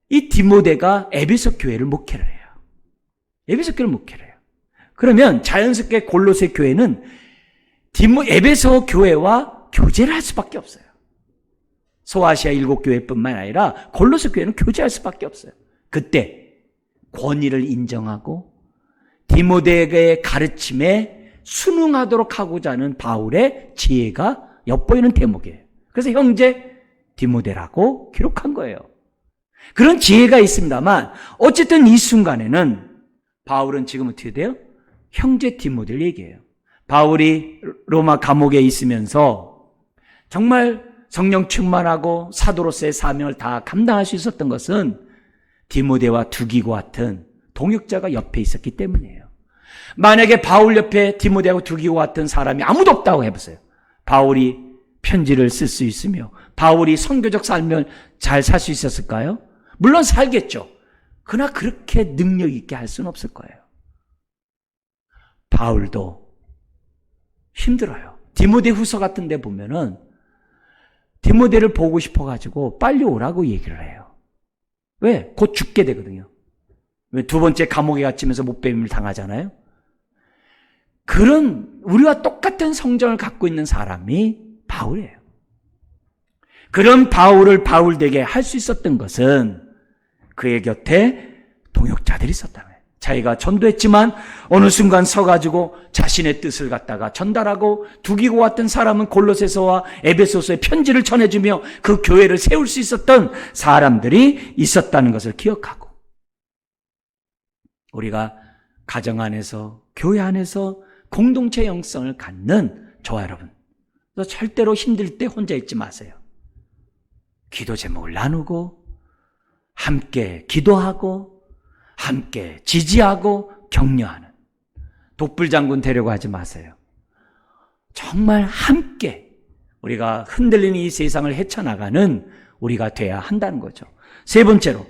Speaker 1: 이 디모데가 에베소 교회를 목회를 해요. 에베소 교회를 목회를 해요. 그러면 자연스럽게 골로새 교회는 에베소 교회와 교제를 할 수밖에 없어요. 소아시아 7교회뿐만 아니라 골로새 교회는 교제할 수밖에 없어요. 그때 권위를 인정하고 디모데의 가르침에 순응하도록 하고자 하는 바울의 지혜가 엿보이는 대목이에요. 그래서 형제 디모데라고 기록한 거예요. 그런 지혜가 있습니다만 어쨌든 이 순간에는 바울은 지금 어떻게 돼요? 형제 디모데를 얘기해요. 바울이 로마 감옥에 있으면서 정말 성령 충만하고 사도로서의 사명을 다 감당할 수 있었던 것은 디모데와 두기과 같은 동역자가 옆에 있었기 때문이에요. 만약에 바울 옆에 디모데하고 두기와 같은 사람이 아무도 없다고 해보세요. 바울이 편지를 쓸 수 있으며 바울이 선교적 삶을 잘 살 수 있었을까요? 물론 살겠죠. 그러나 그렇게 능력 있게 할 수는 없을 거예요. 바울도 힘들어요. 디모데 후서 같은 데 보면은 디모데를 보고 싶어가지고 빨리 오라고 얘기를 해요. 왜? 곧 죽게 되거든요. 왜? 2번째 감옥에 갇히면서 못배임을 당하잖아요. 그런 우리와 똑같은 성정을 갖고 있는 사람이 바울이에요. 그런 바울을 바울되게 할 수 있었던 것은 그의 곁에 동역자들이 있었다며. 자기가 전도했지만 어느 순간 서가지고 자신의 뜻을 갖다가 전달하고 두기고 왔던 사람은 골로새서와 에베소서의 편지를 전해주며 그 교회를 세울 수 있었던 사람들이 있었다는 것을 기억하고, 우리가 가정 안에서, 교회 안에서 공동체 영성을 갖는 저와 여러분, 그래서 절대로 힘들 때 혼자 있지 마세요. 기도 제목을 나누고 함께 기도하고 함께 지지하고 격려하는, 독불장군 되려고 하지 마세요. 정말 함께 우리가 흔들리는 이 세상을 헤쳐나가는 우리가 돼야 한다는 거죠. 세 번째로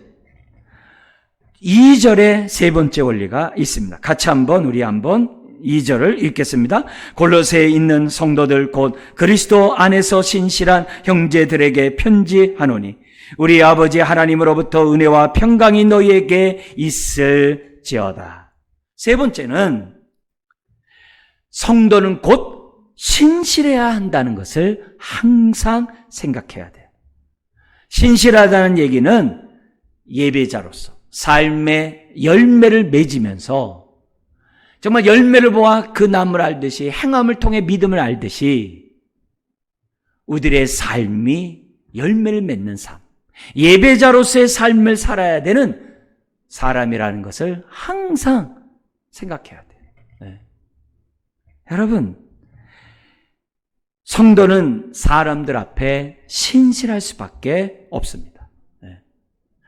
Speaker 1: 2절에 세 번째 원리가 있습니다. 같이 한번 2절을 읽겠습니다. 골로새에 있는 성도들 곧 그리스도 안에서 신실한 형제들에게 편지하노니 우리 아버지 하나님으로부터 은혜와 평강이 너희에게 있을지어다. 세 번째는 성도는 곧 신실해야 한다는 것을 항상 생각해야 돼요. 신실하다는 얘기는 예배자로서 삶의 열매를 맺으면서 정말 열매를 보아 그 나무를 알듯이, 행함을 통해 믿음을 알듯이 우리들의 삶이 열매를 맺는 삶, 예배자로서의 삶을 살아야 되는 사람이라는 것을 항상 생각해야 돼요. 네. 여러분, 성도는 사람들 앞에 신실할 수밖에 없습니다. 네.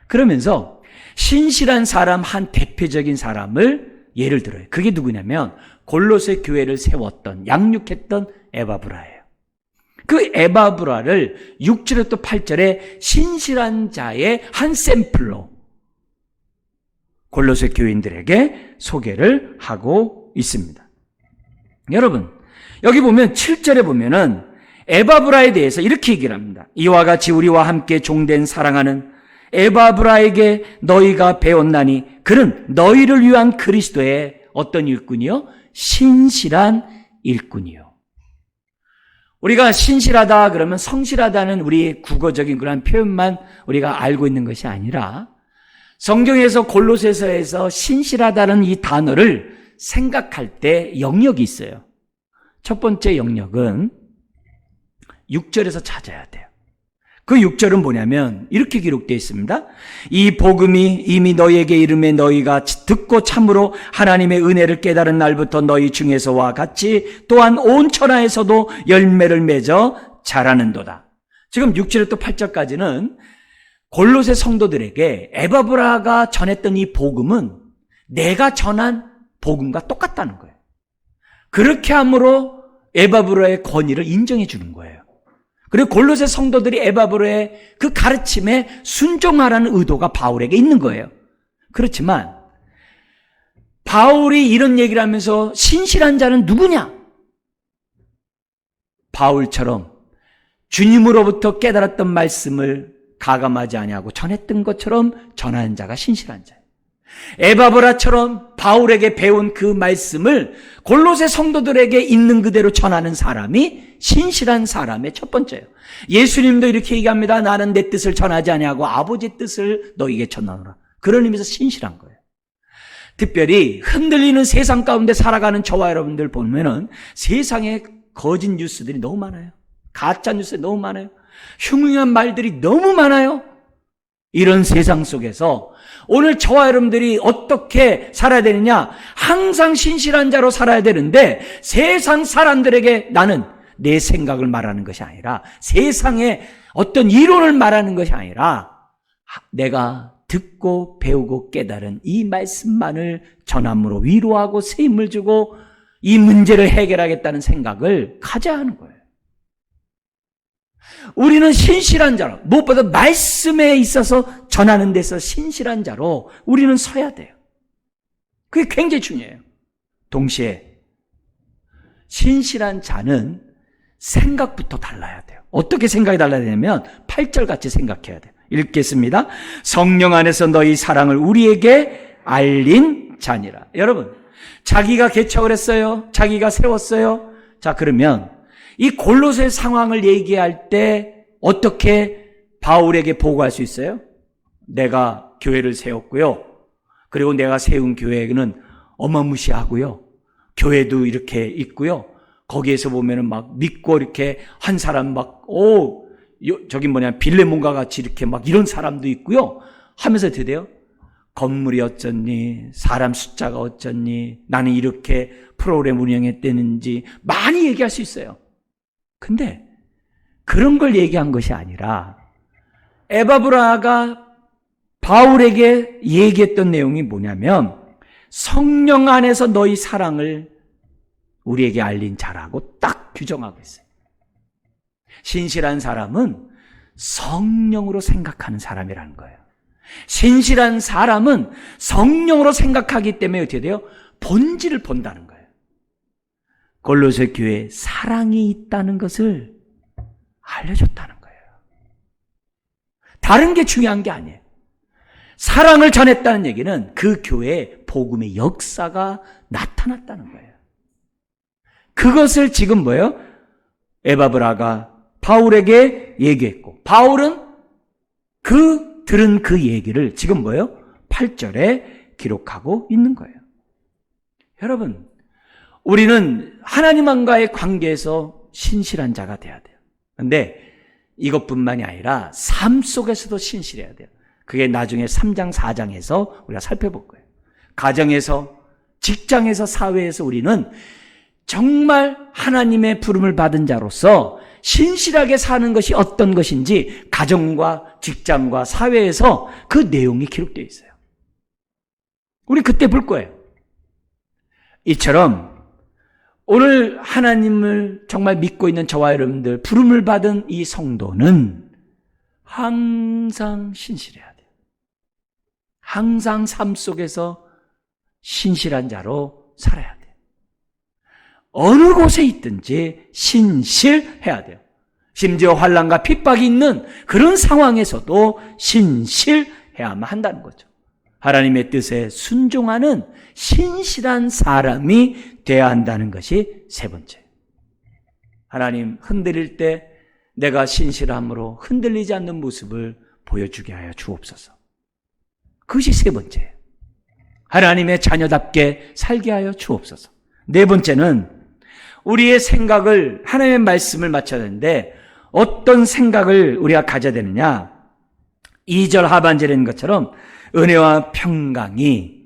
Speaker 1: 그러면서 신실한 사람, 한 대표적인 사람을 예를 들어요. 그게 누구냐면 골로새 교회를 세웠던, 양육했던 에바브라예요. 그 에바브라를 6절부터 8절에 신실한 자의 한 샘플로 골로새 교인들에게 소개를 하고 있습니다. 여러분, 여기 보면 7절에 보면은 에바브라에 대해서 이렇게 얘기를 합니다. 이와 같이 우리와 함께 종된 사랑하는 에바브라에게 너희가 배웠나니 그는 너희를 위한 그리스도의 어떤 일꾼이요? 신실한 일꾼이요. 우리가 신실하다 그러면 성실하다는 우리 국어적인 그런 표현만 우리가 알고 있는 것이 아니라 성경에서 골로새서에서 신실하다는 이 단어를 생각할 때 영역이 있어요. 첫 번째 영역은 6절에서 찾아야 돼요. 그 6절은 뭐냐면 이렇게 기록되어 있습니다. 이 복음이 이미 너희에게 이름에 너희가 듣고 참으로 하나님의 은혜를 깨달은 날부터 너희 중에서와 같이 또한 온 천하에서도 열매를 맺어 자라는도다. 지금 6절부터 8절까지는 골로새 성도들에게 에바브라가 전했던 이 복음은 내가 전한 복음과 똑같다는 거예요. 그렇게 함으로 에바브라의 권위를 인정해 주는 거예요. 그리고 골로새 성도들이 에바브라의 그 가르침에 순종하라는 의도가 바울에게 있는 거예요. 그렇지만 바울이 이런 얘기를 하면서 신실한 자는 누구냐? 바울처럼 주님으로부터 깨달았던 말씀을 가감하지 아니하고 전했던 것처럼 전하는 자가 신실한 자예요. 에바브라처럼 바울에게 배운 그 말씀을 골로새 성도들에게 있는 그대로 전하는 사람이 신실한 사람의 첫 번째예요. 예수님도 이렇게 얘기합니다. 나는 내 뜻을 전하지 아니하고 아버지의 뜻을 너희에게 전하노라. 그런 의미에서 신실한 거예요. 특별히 흔들리는 세상 가운데 살아가는 저와 여러분들 보면은 세상에 거짓 뉴스들이 너무 많아요. 가짜 뉴스들이 너무 많아요. 흉흉한 말들이 너무 많아요. 이런 세상 속에서 오늘 저와 여러분들이 어떻게 살아야 되느냐? 항상 신실한 자로 살아야 되는데 세상 사람들에게 나는 내 생각을 말하는 것이 아니라 세상의 어떤 이론을 말하는 것이 아니라 내가 듣고 배우고 깨달은 이 말씀만을 전함으로 위로하고 세임을 주고 이 문제를 해결하겠다는 생각을 가져야 하는 거예요. 우리는 신실한 자로, 무엇보다 말씀에 있어서 전하는 데서 신실한 자로 우리는 서야 돼요. 그게 굉장히 중요해요. 동시에 신실한 자는 생각부터 달라야 돼요. 어떻게 생각이 달라야 되냐면 8절 같이 생각해야 돼요. 읽겠습니다. 성령 안에서 너희 사랑을 우리에게 알린 자니라. 여러분, 자기가 개척을 했어요. 자기가 세웠어요. 자, 그러면 이 골로새 상황을 얘기할 때 어떻게 바울에게 보고할 수 있어요? 내가 교회를 세웠고요. 그리고 내가 세운 교회는 어마무시하고요. 교회도 이렇게 있고요. 거기에서 보면은 막 믿고 이렇게 한 사람 저기 빌레몬과 같이 이렇게 막 이런 사람도 있고요. 하면서 어떻게 돼요? 건물이 어쩌니, 사람 숫자가 어쩌니, 나는 이렇게 프로그램 운영했다는지 많이 얘기할 수 있어요. 근데 그런 걸 얘기한 것이 아니라 에바브라가 바울에게 얘기했던 내용이 뭐냐면 성령 안에서 너희 사랑을 우리에게 알린 자라고 딱 규정하고 있어요. 신실한 사람은 성령으로 생각하는 사람이라는 거예요. 신실한 사람은 성령으로 생각하기 때문에 어떻게 돼요? 본질을 본다는 거예요. 골로새 교회에 사랑이 있다는 것을 알려줬다는 거예요. 다른 게 중요한 게 아니에요. 사랑을 전했다는 얘기는 그 교회에 복음의 역사가 나타났다는 거예요. 그것을 지금 뭐예요? 에바브라가 바울에게 얘기했고, 바울은 들은 그 얘기를 지금 뭐예요? 8절에 기록하고 있는 거예요. 여러분, 우리는 하나님과의 관계에서 신실한 자가 돼야 돼요. 근데 이것뿐만이 아니라 삶 속에서도 신실해야 돼요. 그게 나중에 3장, 4장에서 우리가 살펴볼 거예요. 가정에서, 직장에서, 사회에서 우리는 정말 하나님의 부름을 받은 자로서 신실하게 사는 것이 어떤 것인지 가정과 직장과 사회에서 그 내용이 기록되어 있어요. 우리 그때 볼 거예요. 이처럼 오늘 하나님을 정말 믿고 있는 저와 여러분들, 부름을 받은 이 성도는 항상 신실해야 돼요. 항상 삶 속에서 신실한 자로 살아야 돼요. 어느 곳에 있든지 신실해야 돼요. 심지어 환난과 핍박이 있는 그런 상황에서도 신실해야만 한다는 거죠. 하나님의 뜻에 순종하는 신실한 사람이 되어야 한다는 것이 세 번째. 하나님 흔들릴 때 내가 신실함으로 흔들리지 않는 모습을 보여주게 하여 주옵소서. 그것이 세 번째예요. 하나님의 자녀답게 살게 하여 주옵소서. 네 번째는 우리의 생각을, 하나님의 말씀을 맞춰야 되는데 어떤 생각을 우리가 가져야 되느냐? 2절 하반절에 있는 것처럼 은혜와 평강이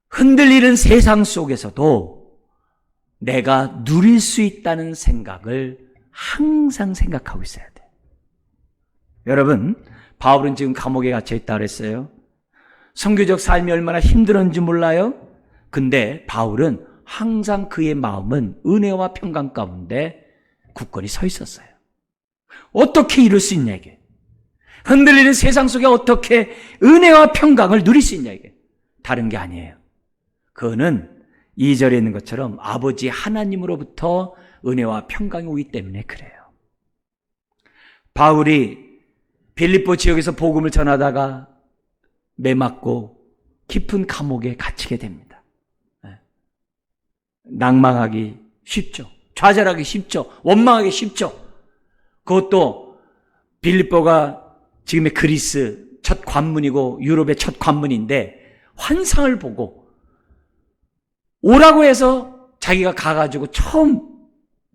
Speaker 1: 흔들리는 세상 속에서도 내가 누릴 수 있다는 생각을 항상 생각하고 있어야 돼요. 여러분, 바울은 지금 감옥에 갇혀 있다고 그랬어요. 선교적 삶이 얼마나 힘들었는지 몰라요? 근데 바울은 항상 그의 마음은 은혜와 평강 가운데 굳건히 서 있었어요. 어떻게 이룰 수 있냐 이게. 흔들리는 세상 속에 어떻게 은혜와 평강을 누릴 수 있냐 이게. 다른 게 아니에요. 그거는 2절에 있는 것처럼 아버지 하나님으로부터 은혜와 평강이 오기 때문에 그래요. 바울이 빌립보 지역에서 복음을 전하다가 매맞고 깊은 감옥에 갇히게 됩니다. 낭망하기 쉽죠. 좌절하기 쉽죠. 원망하기 쉽죠. 그것도 빌립보가 지금의 그리스 첫 관문이고 유럽의 첫 관문인데 환상을 보고 오라고 해서 자기가 가가지고 처음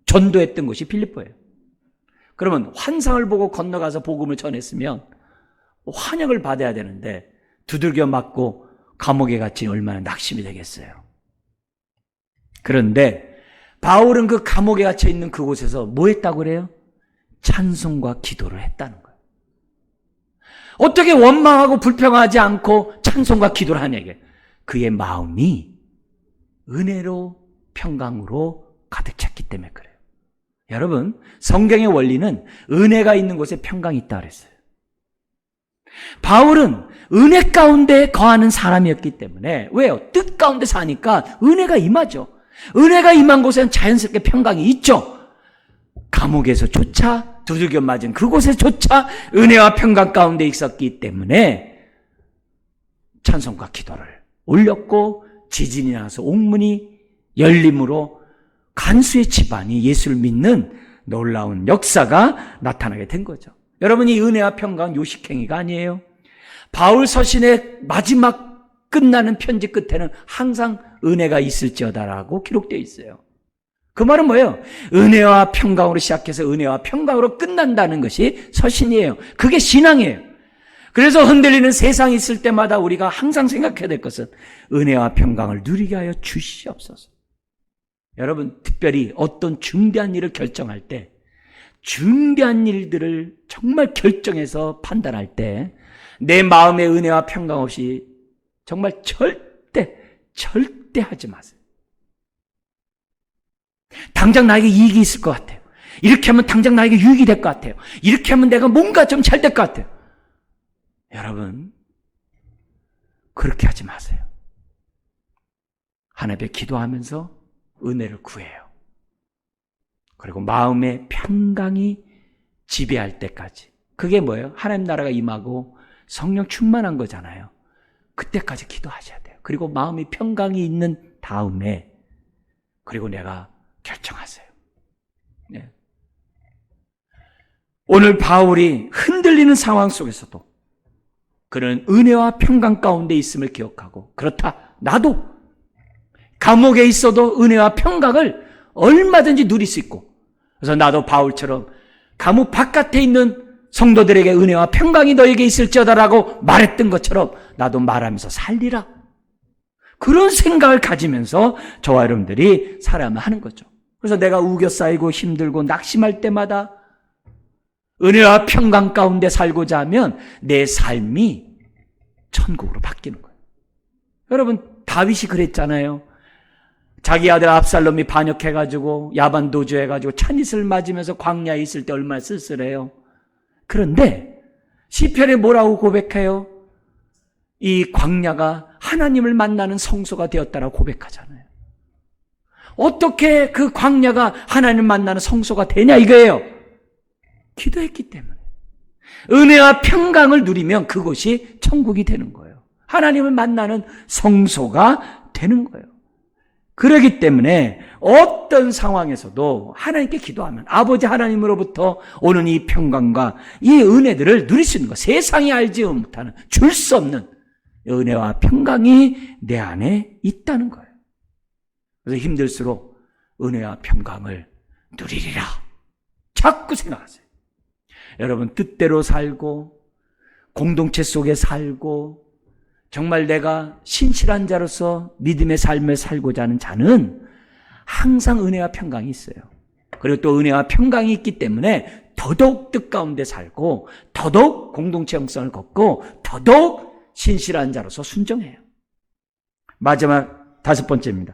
Speaker 1: 전도했던 곳이 빌립보예요. 그러면 환상을 보고 건너가서 복음을 전했으면 환영을 받아야 되는데 두들겨 맞고 감옥에 갇힌 얼마나 낙심이 되겠어요. 그런데 바울은 그 감옥에 갇혀 있는 그곳에서 뭐 했다고 그래요? 찬송과 기도를 했다는 거예요. 어떻게 원망하고 불평하지 않고 찬송과 기도를 하냐 이게. 그의 마음이 은혜로 평강으로 가득 찼기 때문에 그래요. 여러분, 성경의 원리는 은혜가 있는 곳에 평강이 있다 그랬어요. 바울은 은혜 가운데 거하는 사람이었기 때문에, 왜요? 뜻 가운데 사니까 은혜가 임하죠. 은혜가 임한 곳에는 자연스럽게 평강이 있죠. 감옥에서조차 두들겨 맞은 그곳에조차 은혜와 평강 가운데 있었기 때문에 찬송과 기도를 올렸고 지진이 나서 옥문이 열림으로 간수의 집안이 예수를 믿는 놀라운 역사가 나타나게 된 거죠. 여러분, 이 은혜와 평강은 요식행위가 아니에요. 바울 서신의 마지막 끝나는 편지 끝에는 항상 은혜가 있을지어다라고 기록되어 있어요. 그 말은 뭐예요? 은혜와 평강으로 시작해서 은혜와 평강으로 끝난다는 것이 서신이에요. 그게 신앙이에요. 그래서 흔들리는 세상이 있을 때마다 우리가 항상 생각해야 될 것은 은혜와 평강을 누리게 하여 주시옵소서. 여러분, 특별히 어떤 중대한 일을 결정할 때, 중대한 일들을 정말 결정해서 판단할 때 내 마음의 은혜와 평강 없이 정말 절대 하지 마세요. 당장 나에게 이익이 있을 것 같아요. 이렇게 하면 당장 나에게 유익이 될 것 같아요. 이렇게 하면 내가 뭔가 좀 잘 될 것 같아요. 여러분, 그렇게 하지 마세요. 하나님께 기도하면서 은혜를 구해요. 그리고 마음의 평강이 지배할 때까지. 그게 뭐예요? 하나님 나라가 임하고 성령 충만한 거잖아요. 그때까지 기도하셔야 돼요. 그리고 마음이 평강이 있는 다음에 그리고 내가 결정하세요. 네. 오늘 바울이 흔들리는 상황 속에서도 그는 은혜와 평강 가운데 있음을 기억하고, 그렇다, 나도 감옥에 있어도 은혜와 평강을 얼마든지 누릴 수 있고, 그래서 나도 바울처럼 감옥 바깥에 있는 성도들에게 은혜와 평강이 너에게 있을지어다라고 말했던 것처럼 나도 말하면서 살리라. 그런 생각을 가지면서 저와 여러분들이 살아야만 하는 거죠. 그래서 내가 우겨싸이고 힘들고 낙심할 때마다 은혜와 평강 가운데 살고자 하면 내 삶이 천국으로 바뀌는 거예요. 여러분, 다윗이 그랬잖아요. 자기 아들 압살롬이 반역해가지고 야반도주해가지고 찬잇을 맞으면서 광야에 있을 때 얼마나 쓸쓸해요. 그런데 시편에 뭐라고 고백해요? 이 광야가 하나님을 만나는 성소가 되었다라고 고백하잖아요. 어떻게 그 광야가 하나님을 만나는 성소가 되냐 이거예요. 기도했기 때문에. 은혜와 평강을 누리면 그곳이 천국이 되는 거예요. 하나님을 만나는 성소가 되는 거예요. 그렇기 때문에 어떤 상황에서도 하나님께 기도하면 아버지 하나님으로부터 오는 이 평강과 이 은혜들을 누릴 수 있는 것, 세상이 알지 못하는, 줄 수 없는 은혜와 평강이 내 안에 있다는 거예요. 그래서 힘들수록 은혜와 평강을 누리리라 자꾸 생각하세요. 여러분, 뜻대로 살고 공동체 속에 살고 정말 내가 신실한 자로서 믿음의 삶을 살고자 하는 자는 항상 은혜와 평강이 있어요. 그리고 또 은혜와 평강이 있기 때문에 더더욱 뜻 가운데 살고 더더욱 공동체 형성을 걷고 더더욱 신실한 자로서 순종해요. 마지막 5번째입니다.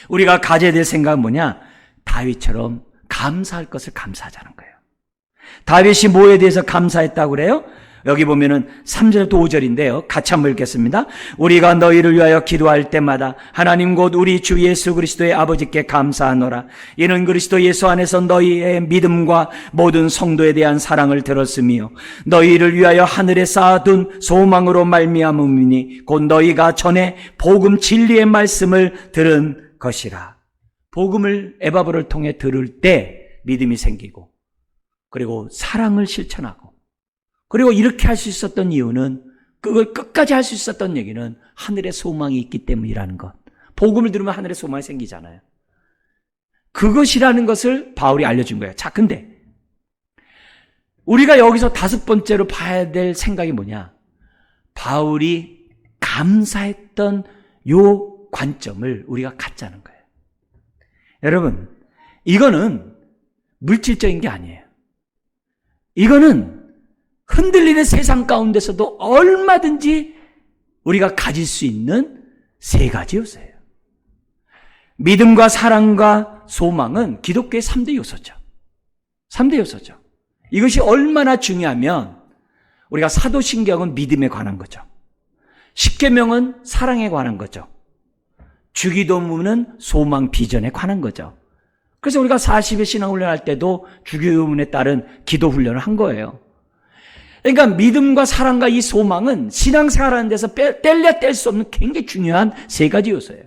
Speaker 1: 우리가 가져야 될 생각은 뭐냐? 다윗처럼 감사할 것을 감사하자는 거예요. 다윗이 뭐에 대해서 감사했다고 그래요? 여기 보면은 3절부터 5절인데요. 같이 한번 읽겠습니다. 우리가 너희를 위하여 기도할 때마다 하나님 곧 우리 주 예수 그리스도의 아버지께 감사하노라. 이는 그리스도 예수 안에서 너희의 믿음과 모든 성도에 대한 사랑을 들었으며 너희를 위하여 하늘에 쌓아둔 소망으로 말미암음이니 곧 너희가 전에 복음 진리의 말씀을 들은 것이라. 복음을 에바브를 통해 들을 때 믿음이 생기고 그리고 사랑을 실천하고 그리고 이렇게 할 수 있었던 이유는 그걸 끝까지 할 수 있었던 얘기는 하늘의 소망이 있기 때문이라는 것. 복음을 들으면 하늘의 소망이 생기잖아요. 그것이라는 것을 바울이 알려준 거예요. 자, 근데 우리가 여기서 5번째로 봐야 될 생각이 뭐냐? 바울이 감사했던 요 관점을 우리가 갖자는 거예요. 여러분, 이거는 물질적인 게 아니에요. 이거는 흔들리는 세상 가운데서도 얼마든지 우리가 가질 수 있는 3가지 요소예요. 믿음과 사랑과 소망은 기독교의 3대 요소죠. 3대 요소죠. 이것이 얼마나 중요하면 우리가 사도신경은 믿음에 관한 거죠. 십계명은 사랑에 관한 거죠. 주기도문은 소망 비전에 관한 거죠. 그래서 우리가 40일 신앙훈련 할 때도 주기도문에 따른 기도 훈련을 한 거예요. 그러니까 믿음과 사랑과 이 소망은 신앙생활하는 데서 뗄래야 뗄 수 없는 굉장히 중요한 3가지 요소예요.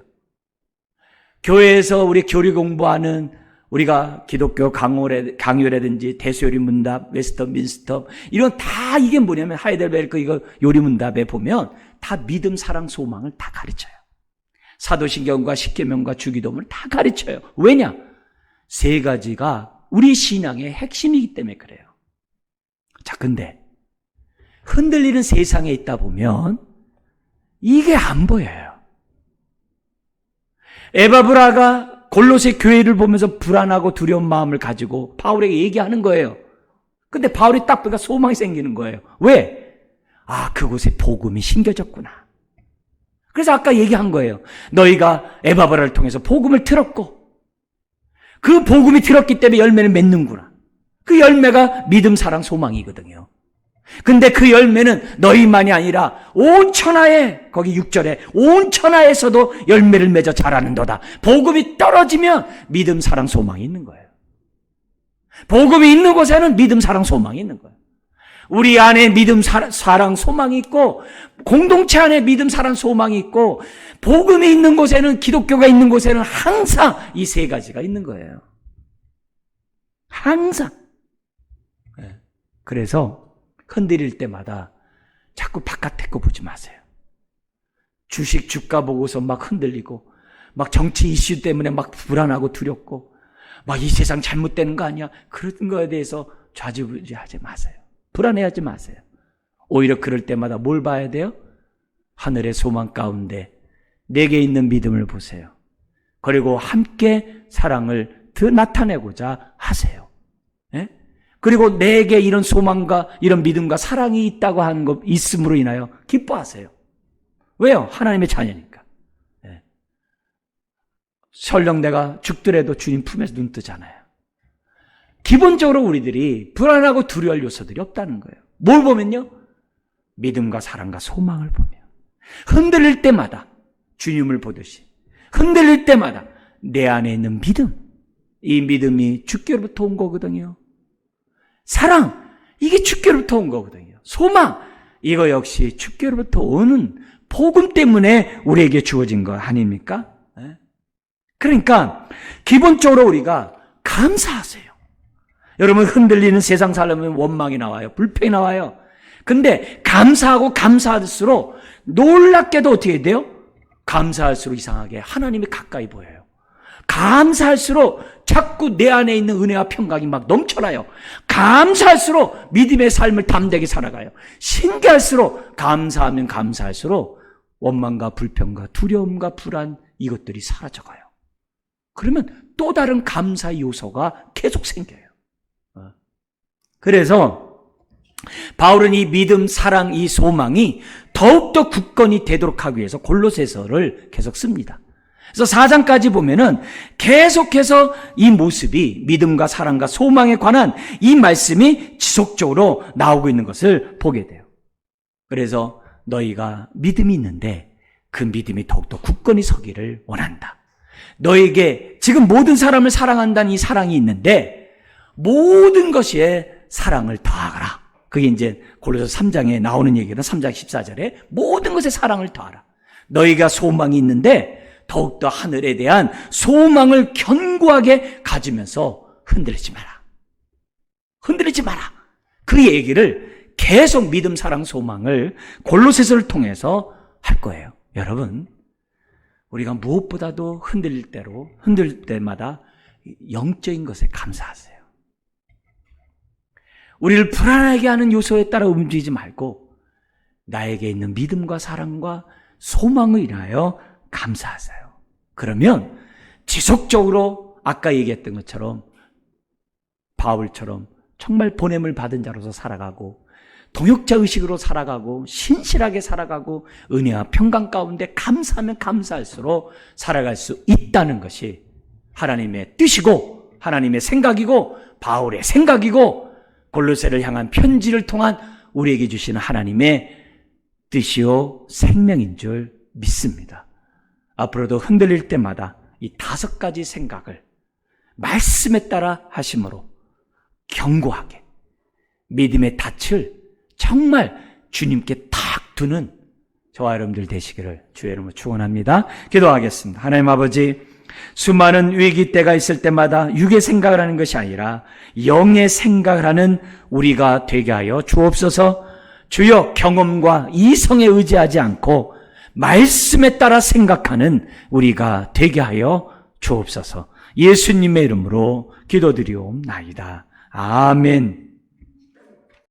Speaker 1: 교회에서 우리 교리 공부하는 우리가 기독교 강요라든지 대소요리 문답, 웨스터민스터 이런 다 이게 뭐냐면 하이델베르크 이거 요리 문답에 보면 다 믿음, 사랑, 소망을 다 가르쳐요. 사도신경과 십계명과 주기도문을 다 가르쳐요. 왜냐? 세 가지가 우리 신앙의 핵심이기 때문에 그래요. 자, 근데 흔들리는 세상에 있다 보면 이게 안 보여요. 에바브라가 골로새 교회를 보면서 불안하고 두려운 마음을 가지고 바울에게 얘기하는 거예요. 근데 바울이 딱 보니까 소망이 생기는 거예요. 왜? 아, 그곳에 복음이 심겨졌구나. 그래서 아까 얘기한 거예요. 너희가 에바브라를 통해서 복음을 들었고 그 복음이 들었기 때문에 열매를 맺는구나. 그 열매가 믿음, 사랑, 소망이거든요. 근데 그 열매는 너희만이 아니라 온 천하에, 거기 6절에 온 천하에서도 열매를 맺어 자라는도다. 복음이 떨어지면 믿음, 사랑, 소망이 있는 거예요. 복음이 있는 곳에는 믿음, 사랑, 소망이 있는 거예요. 우리 안에 믿음, 사랑, 소망이 있고 공동체 안에 믿음, 사랑, 소망이 있고 복음이 있는 곳에는, 기독교가 있는 곳에는 항상 이 세 가지가 있는 거예요. 항상. 그래서 흔들릴 때마다 자꾸 바깥에 거 보지 마세요. 주가 보고서 막 흔들리고 막 정치 이슈 때문에 막 불안하고 두렵고 막 이 세상 잘못되는 거 아니야? 그런 거에 대해서 좌지우지하지 마세요. 불안해하지 마세요. 오히려 그럴 때마다 뭘 봐야 돼요? 하늘의 소망 가운데 내게 있는 믿음을 보세요. 그리고 함께 사랑을 더 나타내고자 하세요. 예? 그리고 내게 이런 소망과 이런 믿음과 사랑이 있다고 하는 것 있음으로 인하여 기뻐하세요. 왜요? 하나님의 자녀니까. 예. 설령 내가 죽더라도 주님 품에서 눈 뜨잖아요. 기본적으로 우리들이 불안하고 두려울 요소들이 없다는 거예요. 뭘 보면요? 믿음과 사랑과 소망을 보며 흔들릴 때마다 주님을 보듯이 흔들릴 때마다 내 안에 있는 믿음, 이 믿음이 주께로부터 온 거거든요. 사랑, 이게 주께로부터 온 거거든요. 소망, 이거 역시 주께로부터 오는 복음 때문에 우리에게 주어진 거 아닙니까? 그러니까 기본적으로 우리가 감사하세요. 여러분, 흔들리는 세상 살려면 원망이 나와요. 불평이 나와요. 근데 감사하고 감사할수록 놀랍게도 어떻게 돼요? 감사할수록 이상하게 하나님이 가까이 보여요. 감사할수록 자꾸 내 안에 있는 은혜와 평강이 막 넘쳐나요. 감사할수록 믿음의 삶을 담대하게 살아가요. 신기할수록 감사하면 감사할수록 원망과 불평과 두려움과 불안 이것들이 사라져가요. 그러면 또 다른 감사 요소가 계속 생겨요. 그래서 바울은 이 믿음, 사랑, 이 소망이 더욱더 굳건히 되도록 하기 위해서 골로새서를 계속 씁니다. 그래서 4장까지 보면은 계속해서 이 모습이 믿음과 사랑과 소망에 관한 이 말씀이 지속적으로 나오고 있는 것을 보게 돼요. 그래서 너희가 믿음이 있는데 그 믿음이 더욱더 굳건히 서기를 원한다. 너에게 지금 모든 사람을 사랑한다는 이 사랑이 있는데 모든 것에 사랑을 더하거라. 그게 이제 골로새 3장에 나오는 얘기는 3장 14절에 모든 것에 사랑을 더하라. 너희가 소망이 있는데 더욱더 하늘에 대한 소망을 견고하게 가지면서 흔들리지 마라. 흔들리지 마라. 그 얘기를 계속 믿음, 사랑, 소망을 골로새서를 통해서 할 거예요. 여러분, 우리가 무엇보다도 흔들 때마다 영적인 것에 감사하세요. 우리를 불안하게 하는 요소에 따라 움직이지 말고 나에게 있는 믿음과 사랑과 소망을 인하여 감사하세요. 그러면 지속적으로 아까 얘기했던 것처럼 바울처럼 정말 보냄을 받은 자로서 살아가고 동역자 의식으로 살아가고 신실하게 살아가고 은혜와 평강 가운데 감사하면 감사할수록 살아갈 수 있다는 것이 하나님의 뜻이고 하나님의 생각이고 바울의 생각이고 골로새를 향한 편지를 통한 우리에게 주시는 하나님의 뜻이요 생명인 줄 믿습니다. 앞으로도 흔들릴 때마다 이 5가지 생각을 말씀에 따라 하심으로 견고하게 믿음의 닻을 정말 주님께 탁 두는 저와 여러분들 되시기를 주의 이름으로 축원합니다. 기도하겠습니다. 하나님 아버지, 수많은 위기 때가 있을 때마다 육의 생각을 하는 것이 아니라 영의 생각을 하는 우리가 되게 하여 주옵소서. 주여, 경험과 이성에 의지하지 않고 말씀에 따라 생각하는 우리가 되게 하여 주옵소서. 예수님의 이름으로 기도드리옵나이다. 아멘.